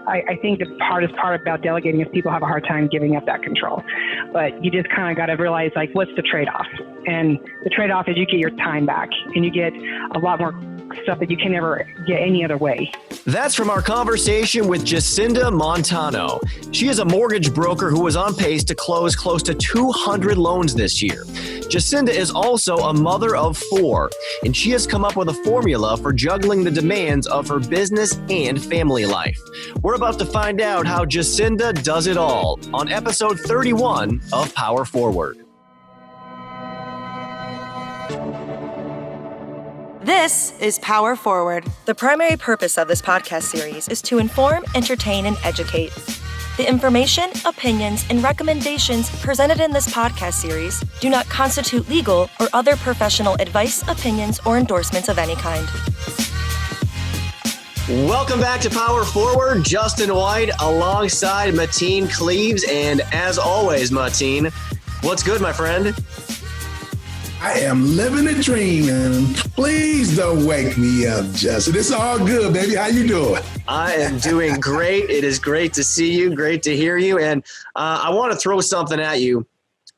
I think the hardest part about delegating is people have a hard time giving up that control. But you just kind of got to realize, like, what's the trade-off? And the trade-off is you get your time back and you get a lot more stuff that you can never get any other way. That's from our conversation with Jacinda Montano. She is a mortgage broker who was on pace to close close to 200 loans this year. Jacinda is also a mother of 4, and she has come up with a formula for juggling the demands of her business and family life. We're about to find out how Jacinda does it all on episode 31 of Power Forward. This is Power Forward. The primary purpose of this podcast series is to inform, entertain, and educate. The information, opinions, and recommendations presented in this podcast series do not constitute legal or other professional advice, opinions, or endorsements of any kind. Welcome back to Power Forward. Justin White alongside Mateen Cleaves. And as always, Mateen, what's good, my friend? I am living a dream, and please don't wake me up, Justin. It's all good, baby. How you doing? I am doing great. It is great to see you, great to hear you. And I want to throw something at you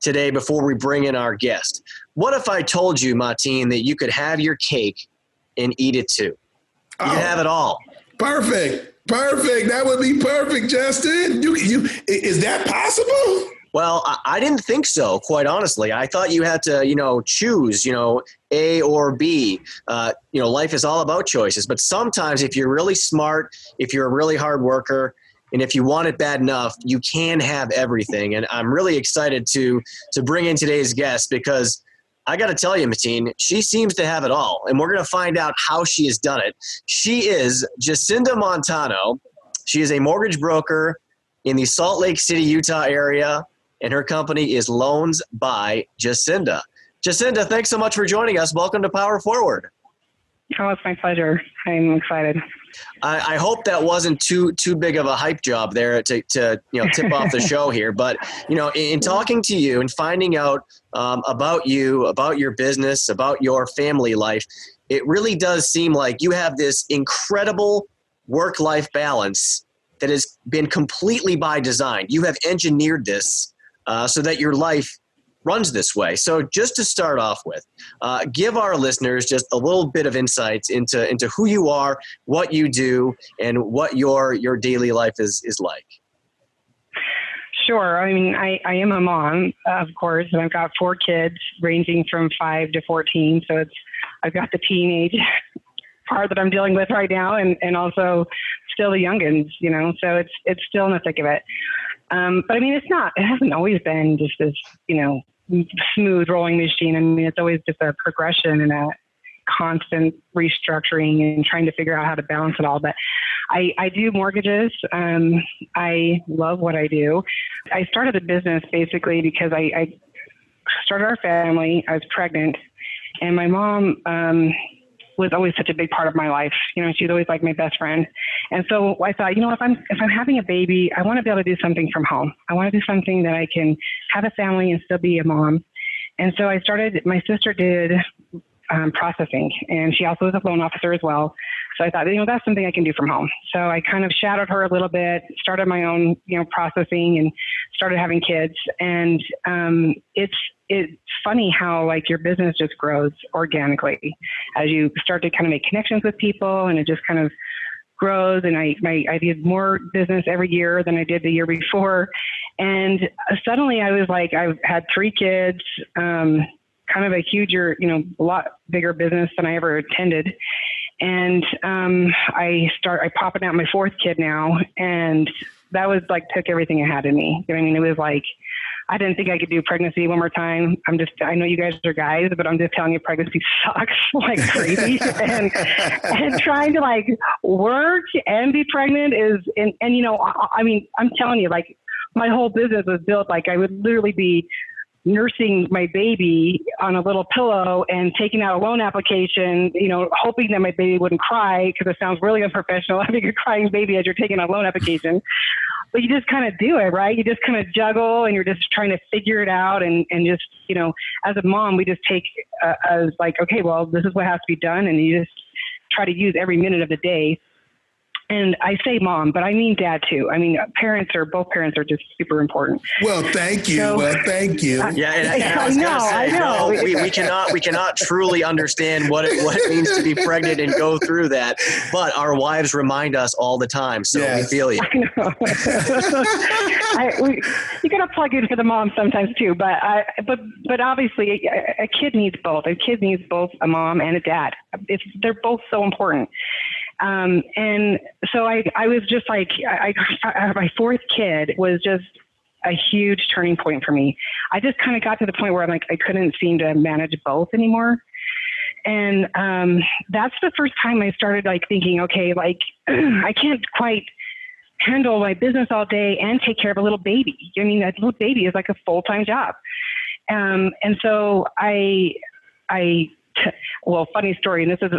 today before we bring in our guest. What if I told you, Mateen, that you could have your cake and eat it too? You can have it all. Perfect. That would be perfect, Justin. Is that possible? Well, I didn't think so, quite honestly. I thought you had to, choose, A or B. Life is all about choices. But sometimes if you're really smart, if you're a really hard worker, and if you want it bad enough, you can have everything. And I'm really excited to bring in today's guest because I got to tell you, Mateen, she seems to have it all. And we're going to find out how she has done it. She is Jacinda Montano. She is a mortgage broker in the Salt Lake City, Utah area. And her company is Loans by Jacinda. Jacinda, thanks so much for joining us. Welcome to Power Forward. Oh, it's my pleasure. I'm excited. I hope that wasn't too big of a hype job there to tip off the show here. But, in talking to you and finding out about you, about your business, about your family life, it really does seem like you have this incredible work-life balance that has been completely by design. You have engineered this so that your life runs this way. So just to start off with, give our listeners just a little bit of insights into who you are, what you do, and what your daily life is like. Sure. I mean, I am a mom, of course, and I've got 4 kids ranging from 5 to 14. So I've got the teenage part that I'm dealing with right now and also still the youngins, so it's still in the thick of it. But I mean, it hasn't always been just this, smooth rolling machine. I mean, it's always just a progression and a constant restructuring and trying to figure out how to balance it all. But I do mortgages. I love what I do. I started the business basically because I started our family. I was pregnant and my mom, was always such a big part of my life. She's always like my best friend. And so I thought, if I'm having a baby, I want to be able to do something from home. I want to do something that I can have a family and still be a mom. And so my sister did processing, and she also was a loan officer as well. So I thought, that's something I can do from home. So I kind of shadowed her a little bit, started my own, processing and started having kids. And it's funny how your business just grows organically as you start to kind of make connections with people, and it just kind of grows. And I did more business every year than I did the year before. And suddenly I was I've had 3 kids, kind of a huger, a lot bigger business than I ever attended. And I popping out my 4th kid now, and that was took everything it had in me. It was I didn't think I could do pregnancy one more time. I know you guys are guys, but I'm just telling you, pregnancy sucks like crazy. and trying to work and be pregnant is, I'm telling you, my whole business was built I would literally be nursing my baby on a little pillow and taking out a loan application, hoping that my baby wouldn't cry, because it sounds really unprofessional having a crying baby as you're taking a loan application. But you just kind of do it, right? You just kind of juggle and you're just trying to figure it out. And just, as a mom, we just take as okay, well, this is what has to be done. And you just try to use every minute of the day And I say mom, but I mean dad too. I mean, both parents are just super important. Well, thank you. Thank you. Yeah, and I was gonna say, no, we cannot truly understand what it means to be pregnant and go through that. But our wives remind us all the time, so we feel you. I know. You gotta plug in for the mom sometimes too, but obviously a kid needs both. A kid needs both a mom and a dad. They're both so important. And so I was just like, my fourth kid was just a huge turning point for me. I just kind of got to the point where I'm like, I couldn't seem to manage both anymore. And, that's the first time I started like thinking, okay, like I can't quite handle my business all day and take care of a little baby. I mean, that little baby is like a full-time job. And so well, funny story. And this is,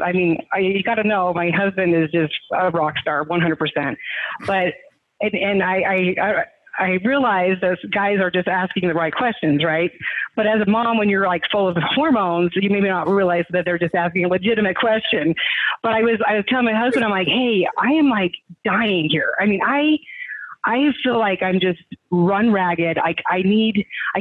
you got to know, my husband is just a rock star, 100%. But, and I realize those guys are just asking the right questions, right? But as a mom, when you're like full of hormones, you maybe not realize that they're just asking a legitimate question. But I was telling my husband, I'm like, hey, I am like dying here. I mean, I feel like I'm just run ragged. I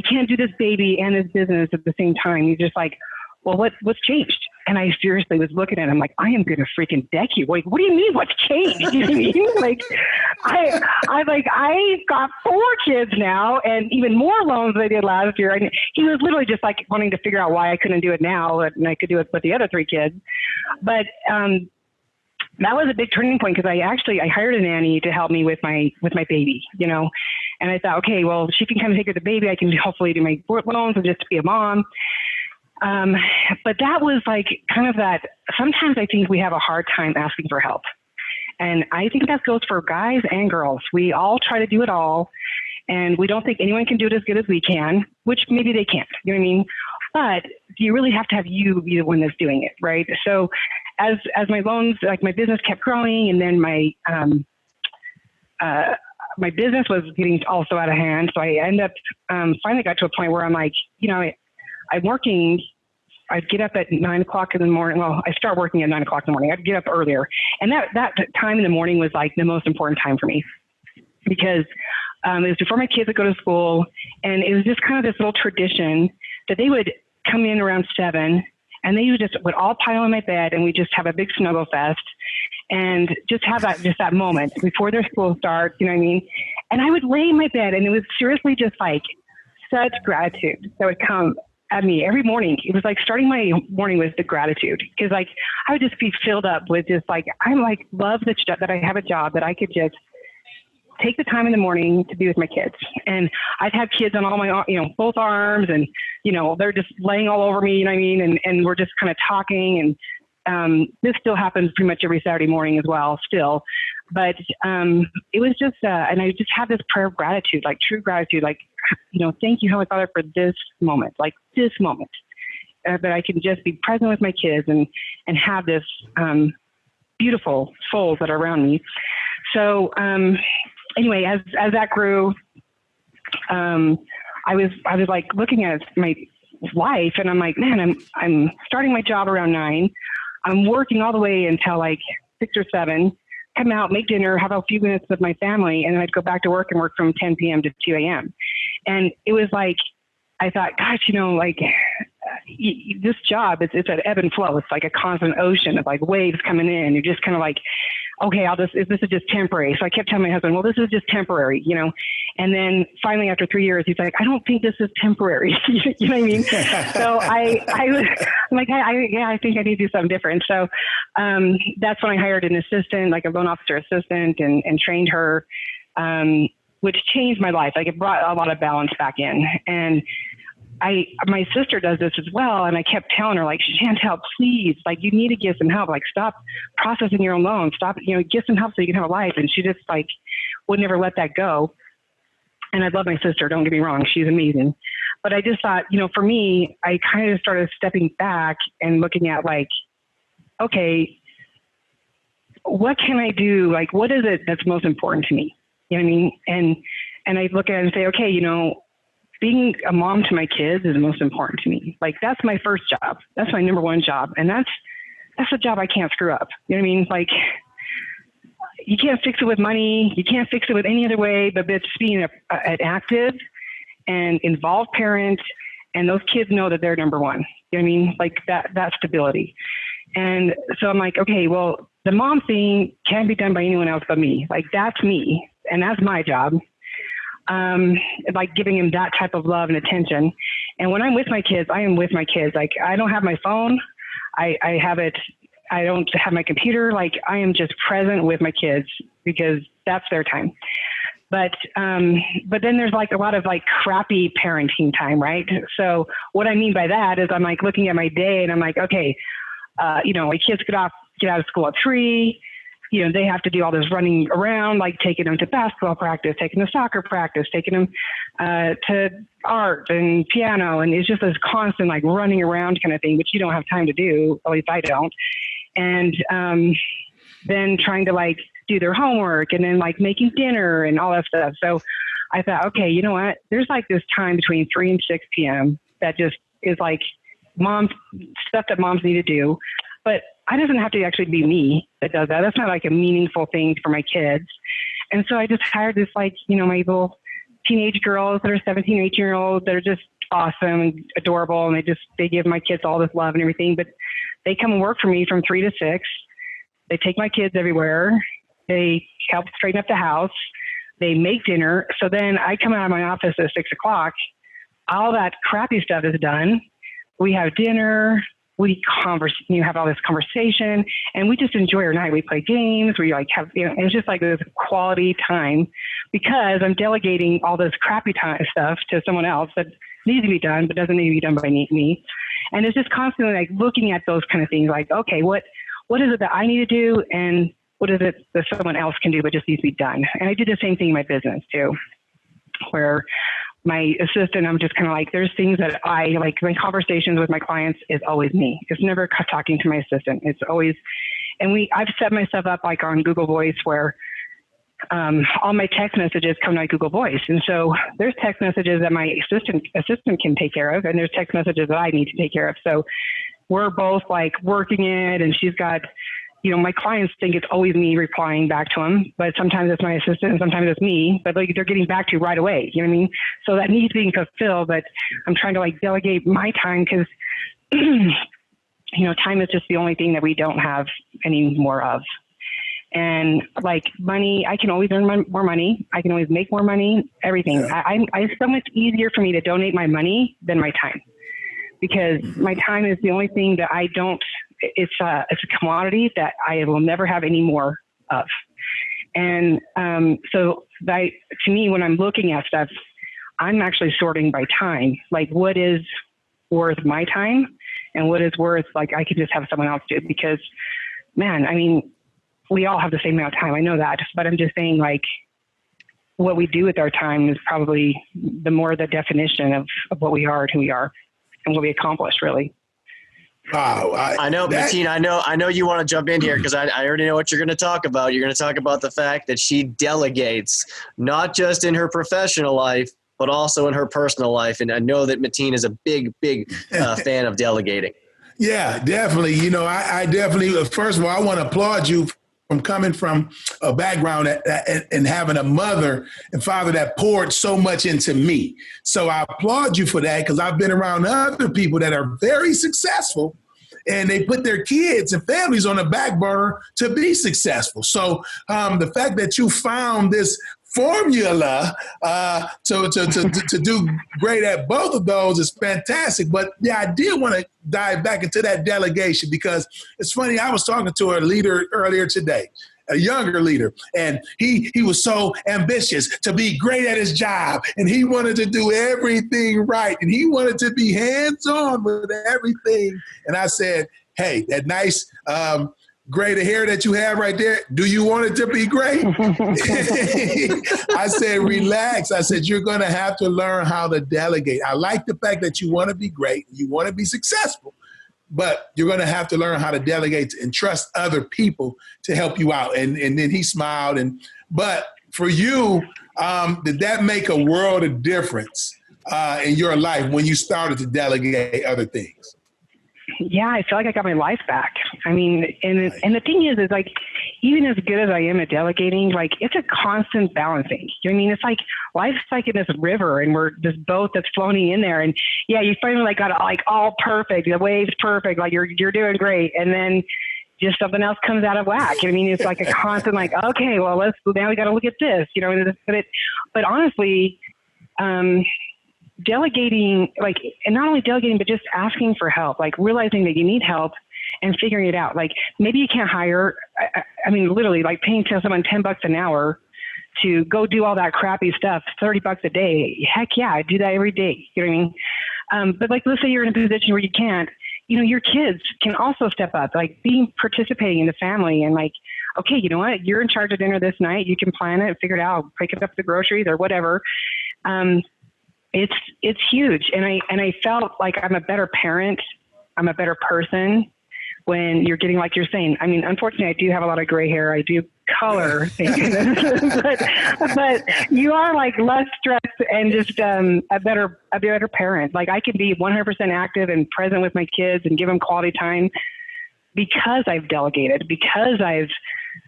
can't do this baby and this business at the same time. He's just like, well, what's changed? And I seriously was looking at him like, I am going to freaking deck you. Like, what do you mean what's changed? You know what I mean? Like, I've got 4 kids now and even more loans than I did last year. And he was literally just like wanting to figure out why I couldn't do it now and I could do it with the other 3 kids. But, that was a big turning point because I hired a nanny to help me with my baby, you know, and I thought, okay, well, she can kind of take care of the baby. I can hopefully do my loans and just be a mom. But that was like kind of that. Sometimes I think we have a hard time asking for help. And I think that goes for guys and girls. We all try to do it all. And we don't think anyone can do it as good as we can, which maybe they can't, you know what I mean? But you really have to have you be the one that's doing it, right? So as my loans, like my business kept growing and then my business was getting also out of hand. So I ended up finally got to a point where I'm like, you know, I'm working. I'd get up at 9 o'clock in the morning. Well, I start working at 9 o'clock in the morning. I'd get up earlier. And that time in the morning was like the most important time for me because it was before my kids would go to school. And it was just kind of this little tradition that they would come in around 7 and they would all pile in my bed and we just have a big snuggle fest and just have that moment before their school starts, you know what I mean? And I would lay in my bed and it was seriously just like such gratitude that would come at me every morning. It was like starting my morning with the gratitude because like I would just be filled up with just like, I'm like, love that I have a job that I could just take the time in the morning to be with my kids. And I'd have kids on all my, you know, both arms and, you know, they're just laying all over me, you know what I mean? And we're just kind of talking. And this still happens pretty much every Saturday morning as well still. But it was just, and I just had this prayer of gratitude, like true gratitude, like, you know, thank you, Heavenly Father, for this moment, like this moment, that I can just be present with my kids and have this beautiful souls that are around me. So anyway, as that grew, I was like looking at my life and I'm like, man, I'm starting my job around 9. I'm working all the way until like 6 or 7, come out, make dinner, have a few minutes with my family, and then I'd go back to work and work from 10 p.m. to 2 a.m. And it was like, I thought, gosh, you know, like this job, it's an ebb and flow. It's like a constant ocean of like waves coming in. You're just kind of like, okay, this is just temporary. So I kept telling my husband, well, this is just temporary, you know? And then finally after 3 years, he's like, I don't think this is temporary. You know what I mean? So I'm like, I think I need to do something different. So that's when I hired an assistant, like a loan officer assistant and trained her, which changed my life. Like it brought a lot of balance back in. And my sister does this as well. And I kept telling her like, Chantel, please, like you need to get some help. Like stop processing your own loan. Stop, you know, get some help so you can have a life. And she just like would never let that go. And I love my sister. Don't get me wrong. She's amazing. But I just thought, you know, for me, I kind of started stepping back and looking at like, okay, what can I do? Like, what is it that's most important to me? You know what I mean? And I look at it and say, okay, you know, being a mom to my kids is most important to me. Like that's my first job. That's my number one job. And that's a job I can't screw up. You know what I mean? Like, you can't fix it with money. You can't fix it with any other way, but just being an active and involved parent, and those kids know that they're number one. You know what I mean? Like that stability. And so I'm like, okay, well, the mom thing can't be done by anyone else but me. Like that's me, and that's my job. Like giving him that type of love and attention. And when I'm with my kids, I am with my kids. Like I don't have my phone. I have it. I don't have my computer. Like I am just present with my kids because that's their time. But then there's like a lot of like crappy parenting time, right? So what I mean by that is I'm like looking at my day and I'm like, okay, my kids get out of school at 3. They have to do all this running around, like taking them to basketball practice, taking them to soccer practice, taking them to art and piano. And it's just this constant like running around kind of thing, which you don't have time to do. At least I don't. And then trying to like do their homework and then like making dinner and all that stuff. So I thought, okay, you know what? There's like this time between 3 and 6 p.m. that just is like stuff that moms need to do. But it doesn't have to actually be me that does that. That's not like a meaningful thing for my kids. And so I just hired this like, my little teenage girls that are 17, 18-year-olds that are just awesome and adorable. And they give my kids all this love and everything. But they come and work for me from 3 to 6. They take my kids everywhere. They help straighten up the house. They make dinner. So then I come out of my office at 6 o'clock. All that crappy stuff is done. We have dinner. We have all this conversation, and we just enjoy our night. We play games. We like have, it's just like this quality time because I'm delegating all this crappy time stuff to someone else that needs to be done, but doesn't need to be done by me. And it's just constantly like looking at those kind of things like, okay, what is it that I need to do? And what is it that someone else can do, but just needs to be done? And I did the same thing in my business too, where my assistant, I'm just kind of like, there's things that I like, my conversations with my clients is always me. It's never talking to my assistant. It's always, and I've set myself up like on Google Voice where all my text messages come to my Google Voice. And so there's text messages that my assistant can take care of, and there's text messages that I need to take care of. So we're both like working it, and she's got, my clients think it's always me replying back to them, but sometimes it's my assistant and sometimes it's me, but like they're getting back to you right away. You know what I mean? So that needs being fulfilled, but I'm trying to like delegate my time because, time is just the only thing that we don't have any more of. And like money, I can always earn more money. I can always make more money, everything. Yeah. It's so much easier for me to donate my money than my time because my time is the only thing that I don't, it's a commodity that I will never have any more of. And so to me, when I'm looking at stuff, I'm actually sorting by time, like what is worth my time and what is worth, like I could just have someone else do because, man, I mean, we all have the same amount of time. I know that, but I'm just saying like what we do with our time is probably the more the definition of what we are and who we are and what we accomplish really. Wow. I know, Mateen, I know you want to jump in here because I already know what you're going to talk about. You're going to talk about the fact that she delegates, not just in her professional life, but also in her personal life. And I know that Mateen is a big fan of delegating. Yeah, definitely. I definitely, first of all, I want to applaud you from coming from a background and having a mother and father that poured so much into me. So I applaud you for that because I've been around other people that are very successful and they put their kids and families on the back burner to be successful. So the fact that you found this formula to do great at both of those is fantastic. But yeah, I did want to dive back into that delegation because it's funny. I was talking to a leader earlier today, a younger leader, and he was so ambitious to be great at his job, and he wanted to do everything right, and he wanted to be hands-on with everything. And I said, hey, that nice gray hair that you have right there, do you want it to be great? I said, relax. I said, you're going to have to learn how to delegate. I like the fact that you want to be great. You want to be successful, but you're going to have to learn how to delegate and trust other people to help you out. And then he smiled. But for you, did that make a world of difference in your life when you started to delegate other things? Yeah, I feel like I got my life back. I mean, and the thing is like, even as good as I am at delegating, like it's a constant balancing. You know what I mean? It's like life's like in this river and we're this boat that's floating in there. And yeah, you finally like got it like all perfect. The wave's perfect. Like you're doing great. And then just something else comes out of whack. You know what I mean? It's like a constant like, okay, well, now we got to look at this, you know, but honestly, delegating, like, and not only delegating, but just asking for help, like realizing that you need help and figuring it out. Like maybe you can't hire, I mean, literally like paying someone $10 an hour to go do all that crappy stuff, $30 a day. Heck yeah, I do that every day. You know what I mean? But like, let's say you're in a position where you can't, you know, your kids can also step up, like participating in the family and like, okay, you know what, you're in charge of dinner this night. You can plan it, figure it out, pick up the groceries or whatever. It's huge. And I felt like I'm a better parent. I'm a better person when you're getting, like you're saying, I mean, unfortunately I do have a lot of gray hair. I do color, thank goodness. but you are like less stressed and just a better parent. Like I can be 100% active and present with my kids and give them quality time because I've delegated, because I've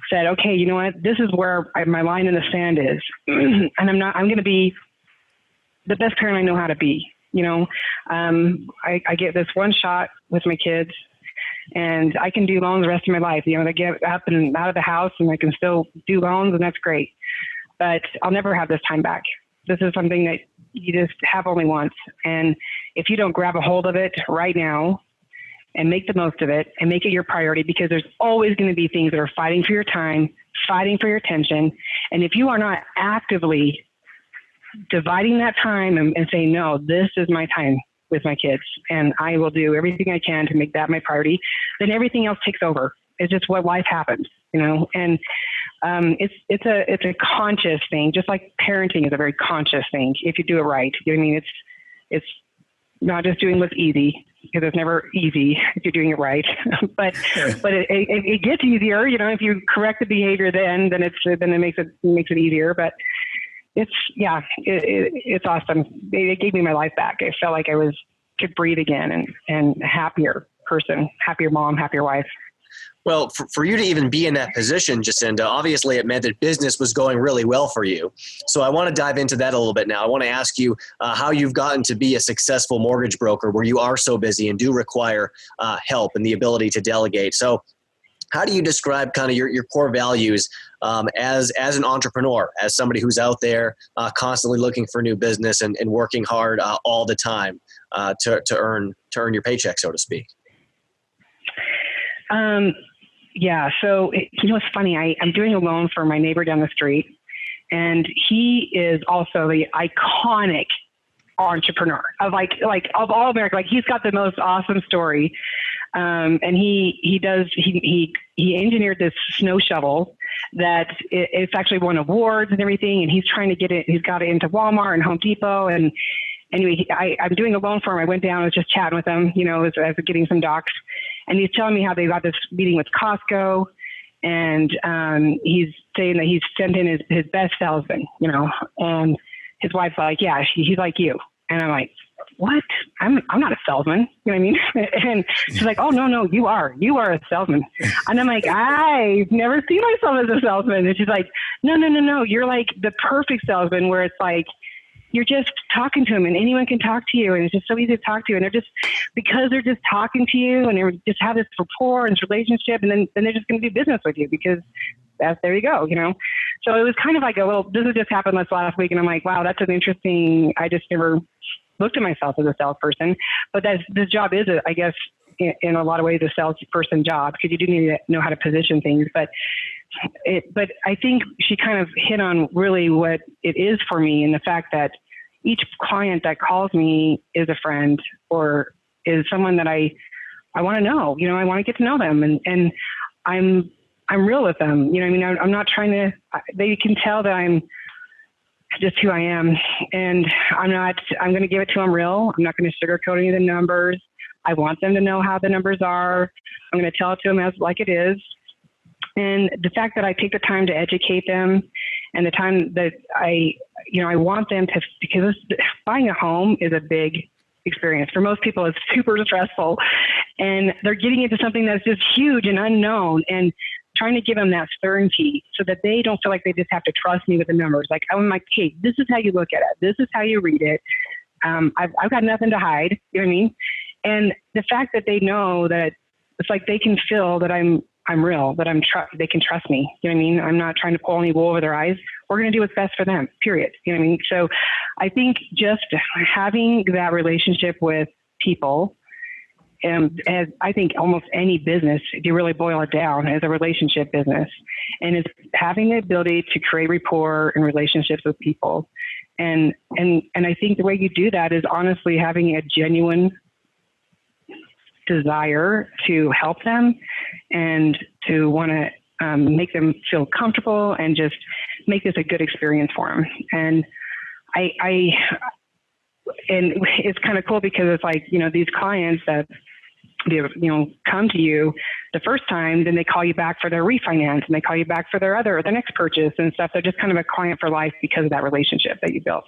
said, okay, you know what, this is where my line in the sand is. And I'm going to be the best parent I know how to be. You know, I get this one shot with my kids and I can do loans the rest of my life. You know, I get up and out of the house and I can still do loans and that's great, but I'll never have this time back. This is something that you just have only once. And if you don't grab a hold of it right now and make the most of it and make it your priority, because there's always going to be things that are fighting for your time, fighting for your attention. And if you are not actively dividing that time and saying, no, this is my time with my kids and I will do everything I can to make that my priority, then everything else takes over. It's just what life happens, you know? And it's a conscious thing, just like parenting is a very conscious thing if you do it right. You know what I mean? It's not just doing what's easy, because it's never easy if you're doing it right. but it gets easier, you know, if you correct the behavior then it makes it easier. But it's awesome. It gave me my life back. I felt like I could breathe again and a happier person, happier mom, happier wife. Well, for you to even be in that position, Jacinda, obviously it meant that business was going really well for you. So I want to dive into that a little bit now. I want to ask you how you've gotten to be a successful mortgage broker where you are so busy and do require help and the ability to delegate. So how do you describe kind of your core values as an entrepreneur, as somebody who's out there constantly looking for new business and working hard all the time to earn your paycheck, so to speak? Yeah. So, you know, it's funny. I'm doing a loan for my neighbor down the street, and he is also the iconic entrepreneur of like of all America. Like he's got the most awesome story. And he engineered this snow shovel that it's actually won awards and everything. And he's trying to get it. He's got it into Walmart and Home Depot. And anyway, I'm doing a loan for him. I went down, I was just chatting with him, you know, as getting some docs. And he's telling me how they got this meeting with Costco, and he's saying that he's sent in his best salesman, you know, and his wife's like, yeah, he's like you. And I'm like, what? I'm not a salesman. You know what I mean? And she's like, oh, no, you are a salesman. And I'm like, I've never seen myself as a salesman. And she's like, no. You're like the perfect salesman, where it's like, you're just talking to them and anyone can talk to you. And it's just so easy to talk to you. And because they're just talking to you and they just have this rapport and this relationship, and then they're just going to do business with you because there you go, you know? So it was kind of like this has just happened last week. And I'm like, wow, that's an interesting, I just never looked at myself as a salesperson, but this job is, I guess, in a lot of ways, a salesperson job, because you do need to know how to position things. But I think she kind of hit on really what it is for me, and the fact that each client that calls me is a friend or is someone that I want to know. You know, I want to get to know them, and I'm real with them. You know, I mean, I'm not trying to. They can tell that I'm just who I am, and I'm going to give it to them real. I'm not going to sugarcoat any of the numbers. I want them to know how the numbers are. I'm going to tell it to them as like it is. And the fact that I take the time to educate them, and the time that I want them to, because buying a home is a big experience. For most people, it's super stressful, and they're getting into something that's just huge and unknown. And trying to give them that certainty so that they don't feel like they just have to trust me with the numbers. Like, I'm like, hey, this is how you look at it. This is how you read it. I've got nothing to hide. You know what I mean? And the fact that they know that it's like they can feel that I'm real, that they can trust me. You know what I mean? I'm not trying to pull any wool over their eyes. We're going to do what's best for them, period. You know what I mean? So I think just having that relationship with people, as I think almost any business, if you really boil it down, is a relationship business, and it's having the ability to create rapport and relationships with people. And I think the way you do that is honestly having a genuine desire to help them and to want to make them feel comfortable and just make this a good experience for them. And and it's kind of cool because it's like, these clients that come to you the first time, then they call you back for their refinance and they call you back for their next purchase and stuff. They're just kind of a client for life because of that relationship that you built.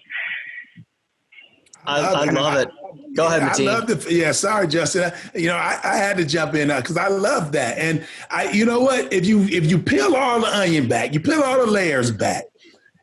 I love it. Go ahead, Mateen. I love sorry, Justin. I had to jump in because I love that. And you know what? If you peel all the onion back, you peel all the layers back,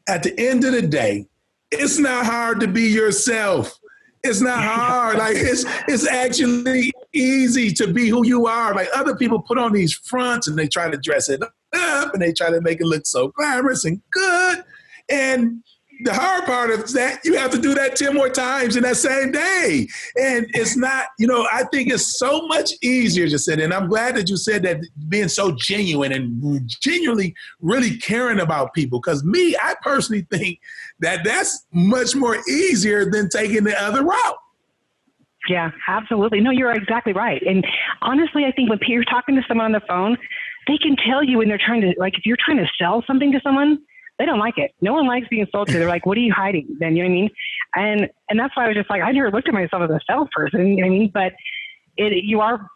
at the end of the day, it's not hard to be yourself. It's not hard. Like it's actually easy to be who you are. Like other people put on these fronts and they try to dress it up and they try to make it look so glamorous and good. And the hard part is that you have to do that 10 more times in that same day. And it's not, I think it's so much easier, Jacinda. And I'm glad that you said that, being so genuine and genuinely really caring about people. Because I personally think that that's much more easier than taking the other route. Yeah, absolutely. No, you're exactly right. And honestly, I think when you're talking to someone on the phone, they can tell you when they're trying to, like, if you're trying to sell something to someone, they don't like it. No one likes being sold to. They're like, what are you hiding then? You know what I mean? And that's why I was just like, I never looked at myself as a salesperson, you know what I mean? But you are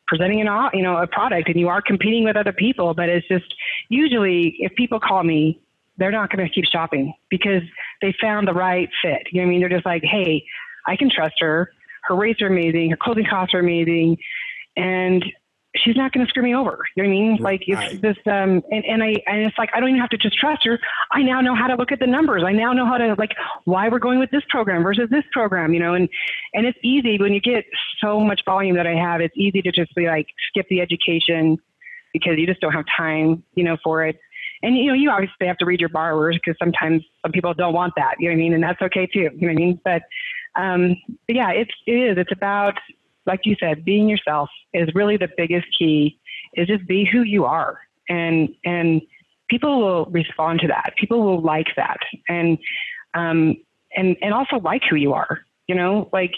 presenting a product and you are competing with other people, but it's just usually if people call me, they're not going to keep shopping because they found the right fit. You know what I mean? They're just like, hey, I can trust her. Her rates are amazing. Her closing costs are amazing. And she's not going to screw me over. You know what I mean? Like it's this, and it's like, I don't even have to just trust her. I now know how to look at the numbers. I now know how to why we're going with this program versus this program, and it's easy when you get so much volume that I have, it's easy to just be like, skip the education because you just don't have time, for it. And, you obviously have to read your borrowers because sometimes some people don't want that, you know what I mean? And that's okay too, you know what I mean? But yeah, it's about, like you said, being yourself is really the biggest key, is just be who you are. And people will respond to that. People will like that. And also like who you are, like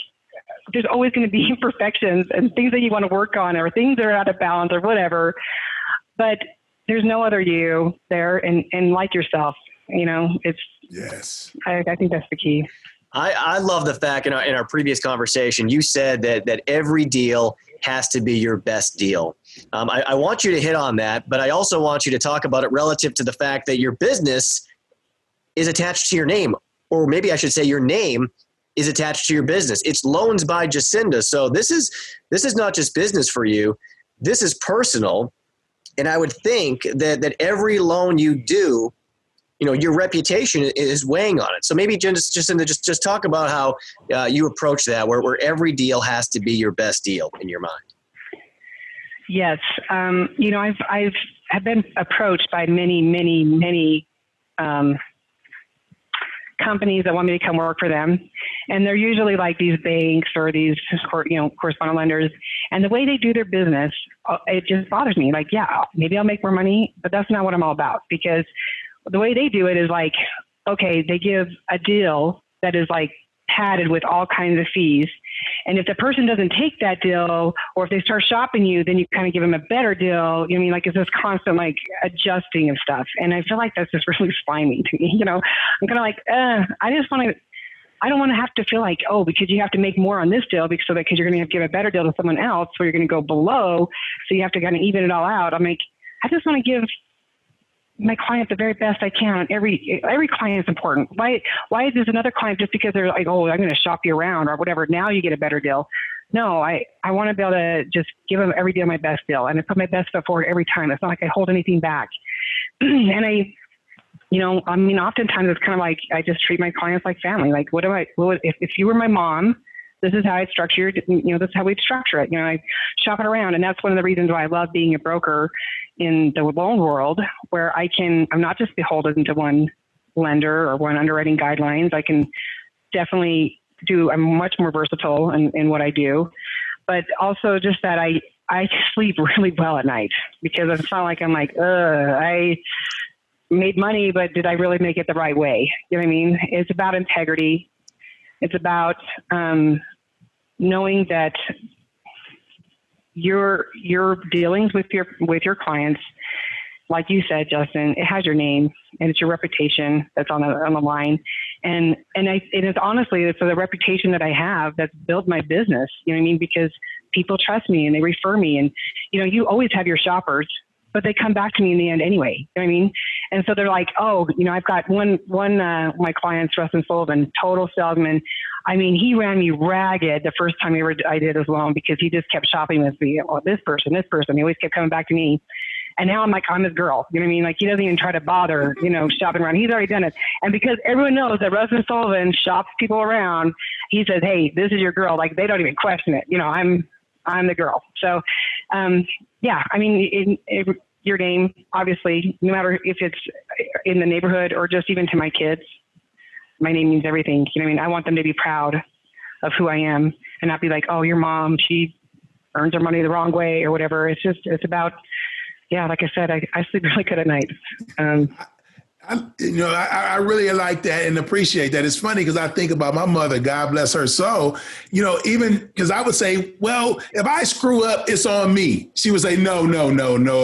there's always going to be imperfections and things that you want to work on or things that are out of balance or whatever, but there's no other you there and like yourself, Yes. I think that's the key. I love the fact in our previous conversation, you said that every deal has to be your best deal. I want you to hit on that, but I also want you to talk about it relative to the fact that your business is attached to your name, or maybe I should say your name is attached to your business. It's Loans by Jacinda. So this is not just business for you. This is personal. And I would think that every loan you do, your reputation is weighing on it. So maybe Jacinda, just talk about how you approach that, where every deal has to be your best deal in your mind. Yes. I've been approached by many companies that want me to come work for them. And they're usually like these banks or these, correspondent lenders. And the way they do their business, it just bothers me. Like, yeah, maybe I'll make more money, but that's not what I'm all about, because the way they do it is like, okay, they give a deal that is like padded with all kinds of fees. And if the person doesn't take that deal, or if they start shopping you, then you kind of give them a better deal. You know what I mean? Like it's this constant like adjusting of stuff. And I feel like that's just really slimy to me. I'm kind of like, I don't want to have to feel like, oh, because you have to make more on this deal because you're going to have to give a better deal to someone else, so you're going to go below. So you have to kind of even it all out. I'm like, I just want to give my client the very best I can. Every client is important. Why is this another client just because they're like, oh, I'm going to shop you around or whatever, now you get a better deal? no, I want to be able to just give them every deal my best deal, and I put my best foot forward every time. It's not like I hold anything back. And oftentimes it's kind of like I just treat my clients like family. Like, if you were my mom, this is how I'd structure it. This is how we'd structure it. I shop it around. And that's one of the reasons why I love being a broker in the loan world, where I'm not just beholden to one lender or one underwriting guidelines. I can definitely I'm much more versatile in what I do, but also just that I sleep really well at night, because it's not like I'm like, I made money, but did I really make it the right way? You know what I mean? It's about integrity. It's about knowing that your dealings with your clients, like you said, Justin, it has your name and it's your reputation that's on the line. And it's honestly, it's the reputation that I have that's built my business. You know what I mean? Because people trust me and they refer me, and, you always have your shoppers, but they come back to me in the end anyway. You know what I mean? And so they're like, oh, I've got one my client's Rustin Sullivan, total salesman. I mean, he ran me ragged the first time I did his loan, because he just kept shopping with me. Oh, this person. He always kept coming back to me. And now I'm his girl. You know what I mean? Like, he doesn't even try to bother, shopping around. He's already done it. And because everyone knows that Rustin Sullivan shops people around, he says, hey, this is your girl. Like, they don't even question it. I'm the girl. So, your name, obviously, no matter if it's in the neighborhood or just even to my kids, my name means everything. You know what I mean? I want them to be proud of who I am and not be like, oh, your mom, she earns her money the wrong way or whatever. It's about, like I said, I sleep really good at night. I really like that and appreciate that. It's funny because I think about my mother, God bless her soul, even because I would say, well, if I screw up, it's on me. She would say, no,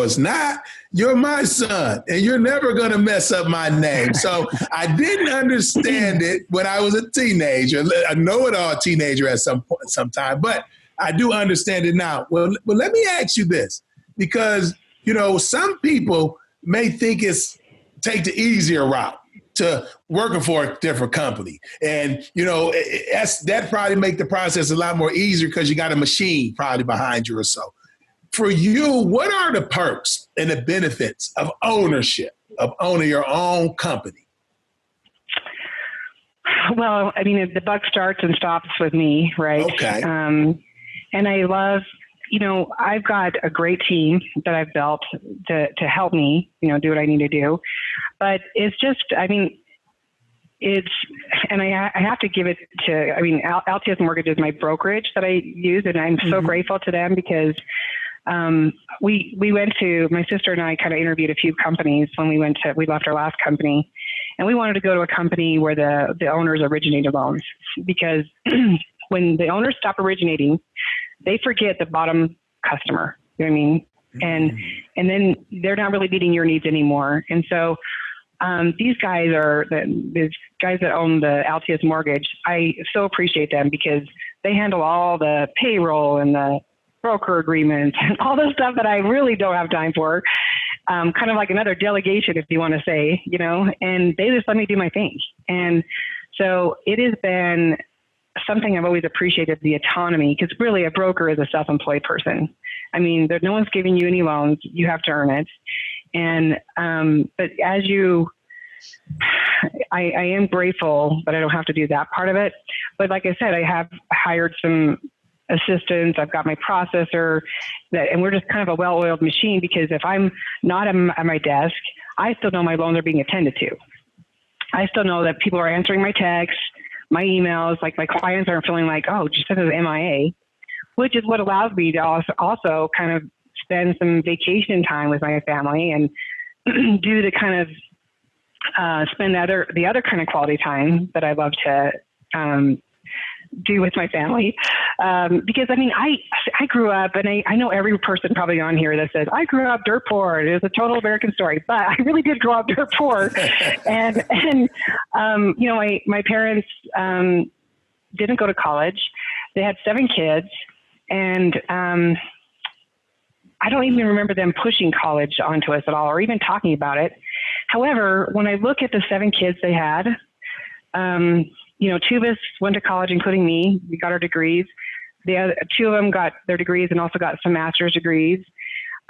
it's not. You're my son and you're never going to mess up my name. So I didn't understand it when I was a teenager, a know-it-all teenager at some point, sometime, but I do understand it now. Well, let me ask you this, because, some people may think it's take the easier route to working for a different company. And, that probably make the process a lot more easier because you got a machine probably behind you or so. For you, what are the perks and the benefits of ownership, of owning your own company? Well, I mean, the buck starts and stops with me, right? Okay. And I love, I've got a great team that I've built to help me, do what I need to do. But it's just, and I have to give it to, LTS Mortgage is my brokerage that I use, and I'm so grateful to them because we went to, my sister and I kind of interviewed a few companies when we left our last company, and we wanted to go to a company where the owners originated loans, because when the owners stop originating, they forget the bottom customer. You know what I mean? And then they're not really meeting your needs anymore. And so these guys are these guys that own the LTS Mortgage. I so appreciate them because they handle all the payroll and the broker agreements and all the stuff that I really don't have time for. Kind of like another delegation, if you want to say, and they just let me do my thing. And so it has been something I've always appreciated, the autonomy, because really a broker is a self-employed person. I mean, no one's giving you any loans. You have to earn it. And, but I am grateful that I don't have to do that part of it. But like I said, I have hired some assistants. I've got my processor and we're just kind of a well-oiled machine, because if I'm not at my desk, I still know my loans are being attended to. I still know that people are answering my texts, my emails, like my clients aren't feeling like, oh, just as MIA, which is what allows me to also kind of spend some vacation time with my family and do the kind of spend the other kind of quality time that I love to do with my family. Because I grew up, and I know every person probably on here that says, I grew up dirt poor. It was a total American story, but I really did grow up dirt poor. and my parents didn't go to college. They had 7 kids, and I don't even remember them pushing college onto us at all, or even talking about it. However, when I look at the 7 kids they had, 2 of us went to college, including me. We got our degrees. The other, 2 of them got their degrees and also got some master's degrees.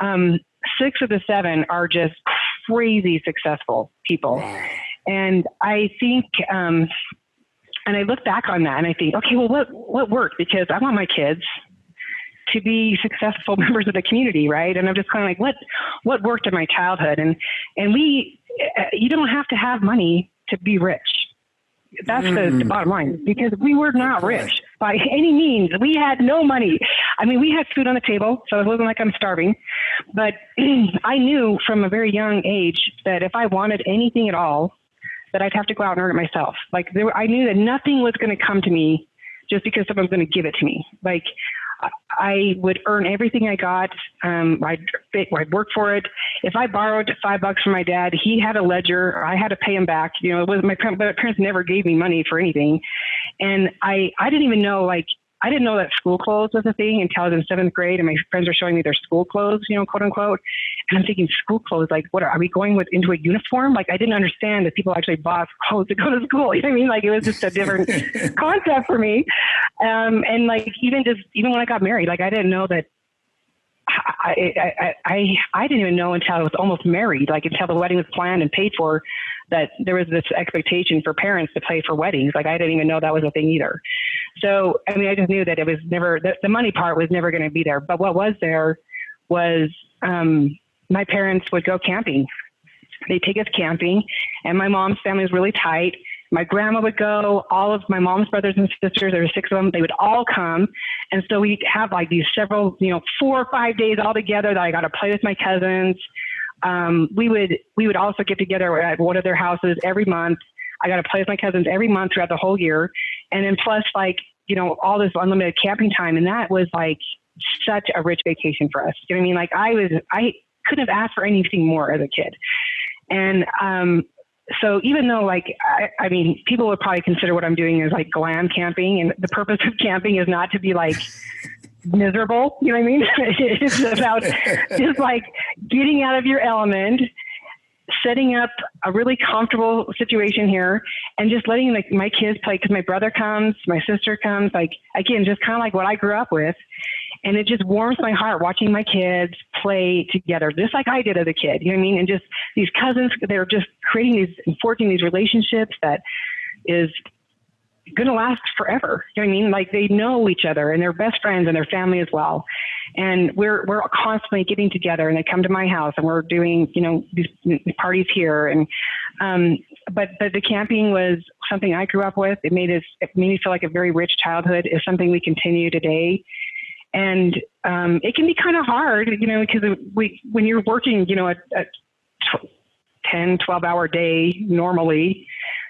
6 of the 7 are just crazy successful people. And I think, and I look back on that and I think, okay, well, what worked? Because I want my kids to be successful members of the community, right? And I'm just kind of like, what worked in my childhood? And you don't have to have money to be rich. That's the bottom line, because we were not rich by any means. We had no money. I mean, we had food on the table, so it wasn't like I'm starving. But I knew from a very young age that if I wanted anything at all, that I'd have to go out and earn it myself. Like I knew that nothing was going to come to me just because someone's going to give it to me. Like I would earn everything I got. I'd work for it. If I borrowed $5 from my dad, he had a ledger. I had to pay him back. You know, it was my parents never gave me money for anything. And I didn't even know, I didn't know that school clothes was a thing until I was in 7th grade, and my friends were showing me their school clothes, you know, quote unquote. And I'm thinking, school clothes, like, what are we going into a uniform? Like, I didn't understand that people actually bought clothes to go to school. You know what I mean? Like, it was just a different concept for me. And like, even when I got married, like, I didn't know that. I didn't even know until I was almost married, like until the wedding was planned and paid for, that there was this expectation for parents to pay for weddings. Like, I didn't even know that was a thing either. So, I mean, I just knew that it was never, the money part was never going to be there. But what was there was, my parents would go camping. They'd take us camping, and my mom's family was really tight. My grandma would go, all of my mom's brothers and sisters, there were 6 of them, they would all come. And so we'd have like these several, 4 or 5 days all together that I got to play with my cousins. We would also get together at one of their houses every month. I got to play with my cousins every month throughout the whole year. And then plus, like, all this unlimited camping time. And that was like such a rich vacation for us. You know what I mean? Like, I couldn't have asked for anything more as a kid. And, so even though, like, I mean, people would probably consider what I'm doing as like glam camping, and the purpose of camping is not to be like miserable. You know what I mean? It's about just like getting out of your element, setting up a really comfortable situation here, and just letting like my kids play. Cause my brother comes, my sister comes, like, again, just kind of like what I grew up with. And it just warms my heart watching my kids play together, just like I did as a kid. You know what I mean? And just these cousins, they're just creating these and forging these relationships that is going to last forever. You know what I mean? Like, they know each other, and they're best friends, and their family as well. And we're constantly getting together, and they come to my house, and we're doing, these parties here. And, but the camping was something I grew up with. It made me feel like a very rich childhood. Is something we continue today. And it can be kind of hard, because when you're working, a 10, 12-hour day normally,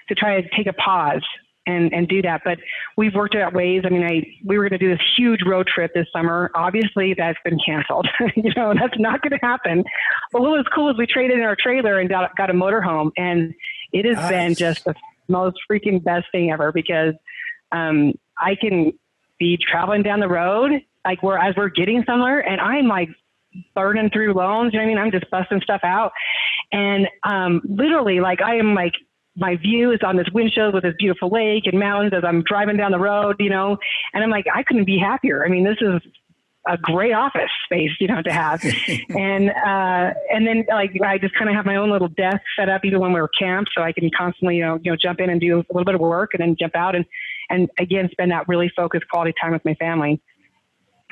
to try to take a pause and do that. But we've worked out ways. I mean, we were going to do this huge road trip this summer. Obviously, that's been canceled. That's not going to happen. But what was cool is we traded in our trailer and got a motorhome. And it has been just the most freaking best thing ever, because I can be traveling down the road, like as we're getting somewhere, and I'm like burning through loans. You know what I mean? I'm just busting stuff out. And literally, like, I am like, my view is on this windshield with this beautiful lake and mountains as I'm driving down the road, and I'm like, I couldn't be happier. I mean, this is a great office space, to have. And then, like, I just kind of have my own little desk set up even when we're camped, so I can constantly, jump in and do a little bit of work and then jump out and again, spend that really focused quality time with my family.